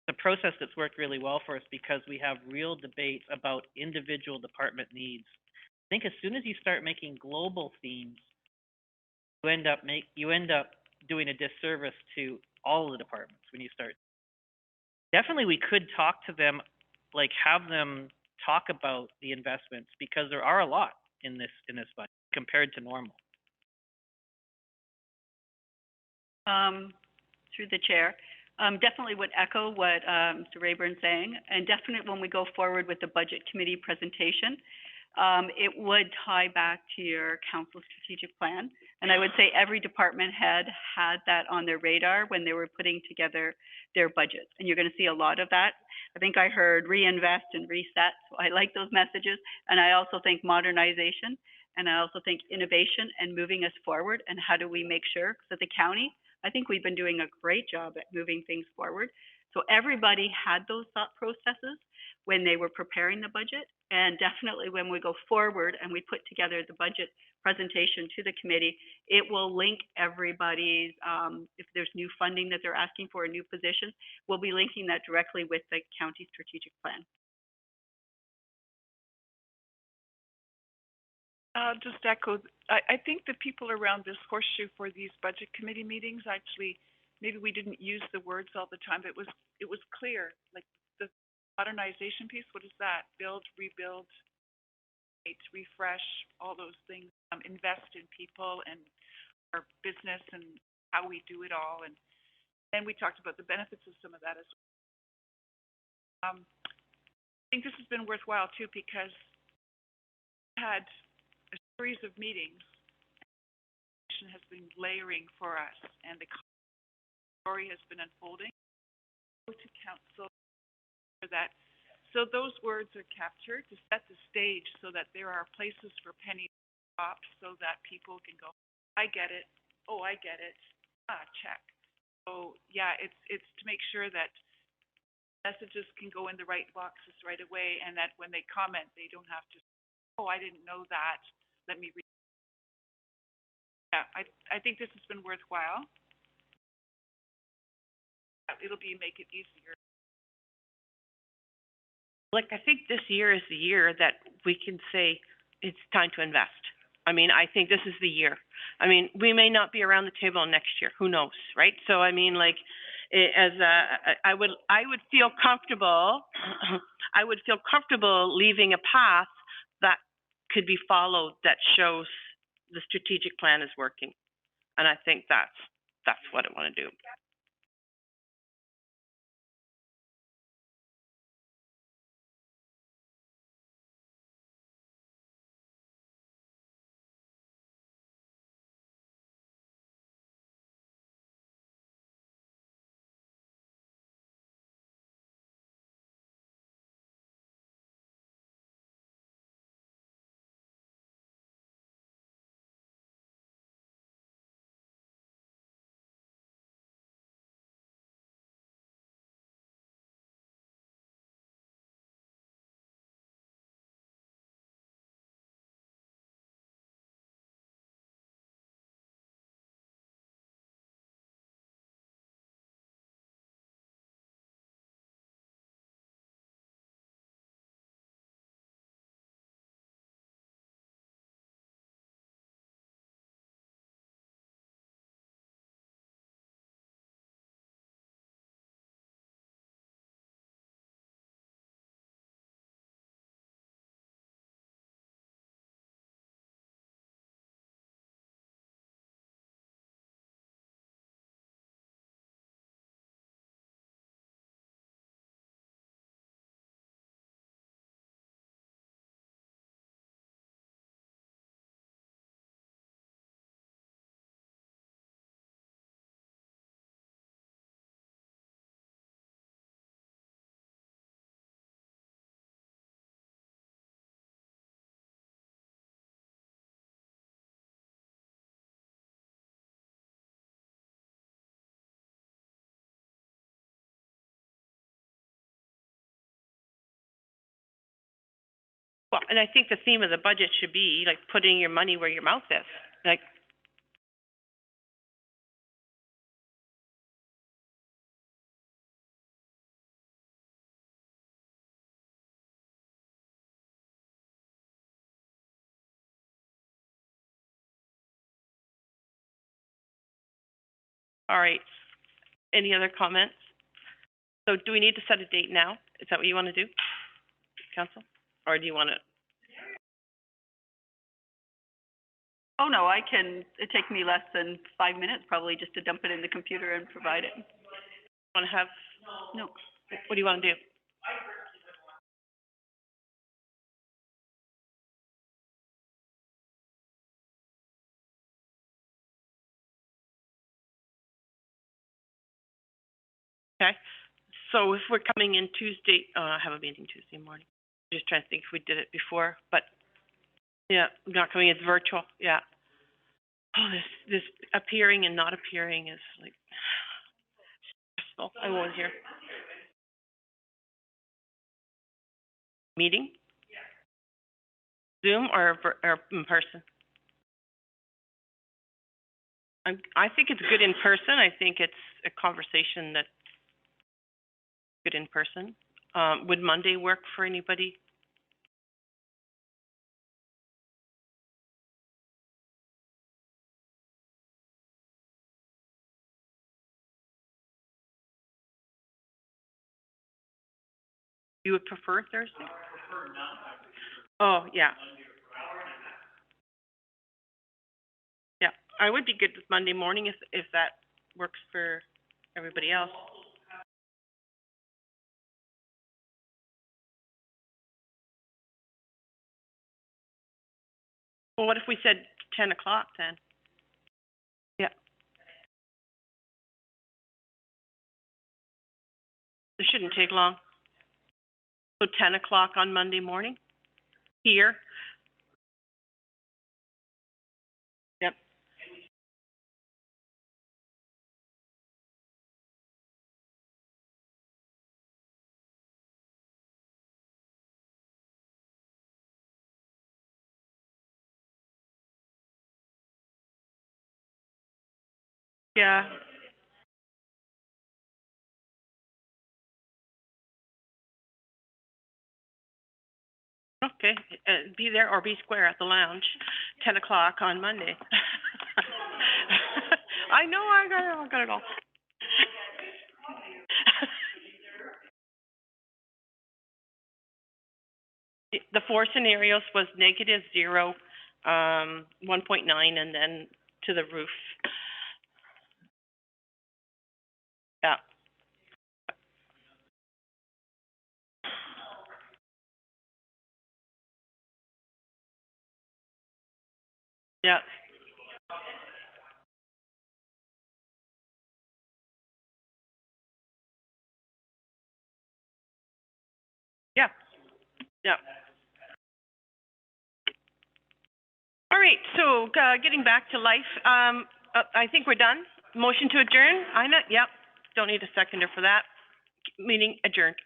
the process that's worked really well for us, because we have real debates about individual department needs. I think as soon as you start making global themes, you end up doing a disservice to all the departments when you start. Definitely we could talk to them, have them talk about the investments, because there are a lot in this budget compared to normal. Through the chair, definitely would echo what Mr. Rayburn's saying, and definitely when we go forward with the budget committee presentation, it would tie back to your council strategic plan. And I would say every department head had that on their radar when they were putting together their budgets. And you're going to see a lot of that. I think I heard reinvest and reset. So I like those messages. And I also think modernization. And I also think innovation and moving us forward. And how do we make sure that the county, I think we've been doing a great job at moving things forward. So everybody had those thought processes when they were preparing the budget. And definitely when we go forward and we put together the budget presentation to the committee, it will link everybody's, if there's new funding that they're asking for, a new position, we'll be linking that directly with the county strategic plan. Just echo, I think the people around this horseshoe for these budget committee meetings, actually, maybe we didn't use the words all the time, but it was clear, like the modernization piece, what is that? Build, rebuild, refresh, all those things, invest in people and our business and how we do it all. And then we talked about the benefits of some of that as well. I think this has been worthwhile too, because we had a series of meetings has been layering for us, and the story has been unfolding. Go to council for that. So those words are captured to set the stage so that there are places for penny drops so that people can go, I get it. Oh, I get it. Check. So yeah, it's to make sure that messages can go in the right boxes right away, and that when they comment, they don't have to, oh, I didn't know that. Let me read. Yeah, I think this has been worthwhile. It'll make it easier. I think this year is the year that we can say it's time to invest. I mean, I think this is the year. I mean, we may not be around the table next year. Who knows, right? So, I mean, I would feel comfortable. I would feel comfortable leaving a path that could be followed that shows the strategic plan is working, and I think that's what I want to do. Well, and I think the theme of the budget should be like putting your money where your mouth is. Like, all right. Any other comments? So do we need to set a date now? Is that what you want to do, Council? Or do you want to? Oh, no, it'd take me less than 5 minutes probably just to dump it in the computer and provide it. Want to have? No. What do you want to do? Okay. So if we're coming in Tuesday, I have a meeting Tuesday morning. Just trying to think if we did it before, but yeah, not coming. It's virtual. Yeah. Oh, this appearing and not appearing is like stressful. I won't hear. Meeting? Zoom or in person? I think it's good in person. I think it's a conversation that's good in person. Would Monday work for anybody? You would prefer Thursday? Oh, yeah. Yeah, I would be good with Monday morning if that works for everybody else. Well, what if we said 10 o'clock then? Yeah. It shouldn't take long. So 10 o'clock on Monday morning? Here? Yep. Yeah. Okay, be there or be square at the lounge, 10 o'clock on Monday. I know, I got it all. The four scenarios was -0, 1.9, and then to the roof. Yeah. Yeah. Yeah. Yeah. All right, so getting back to life, I think we're done. Motion to adjourn? Yep. Don't need a seconder for that. Meeting adjourned.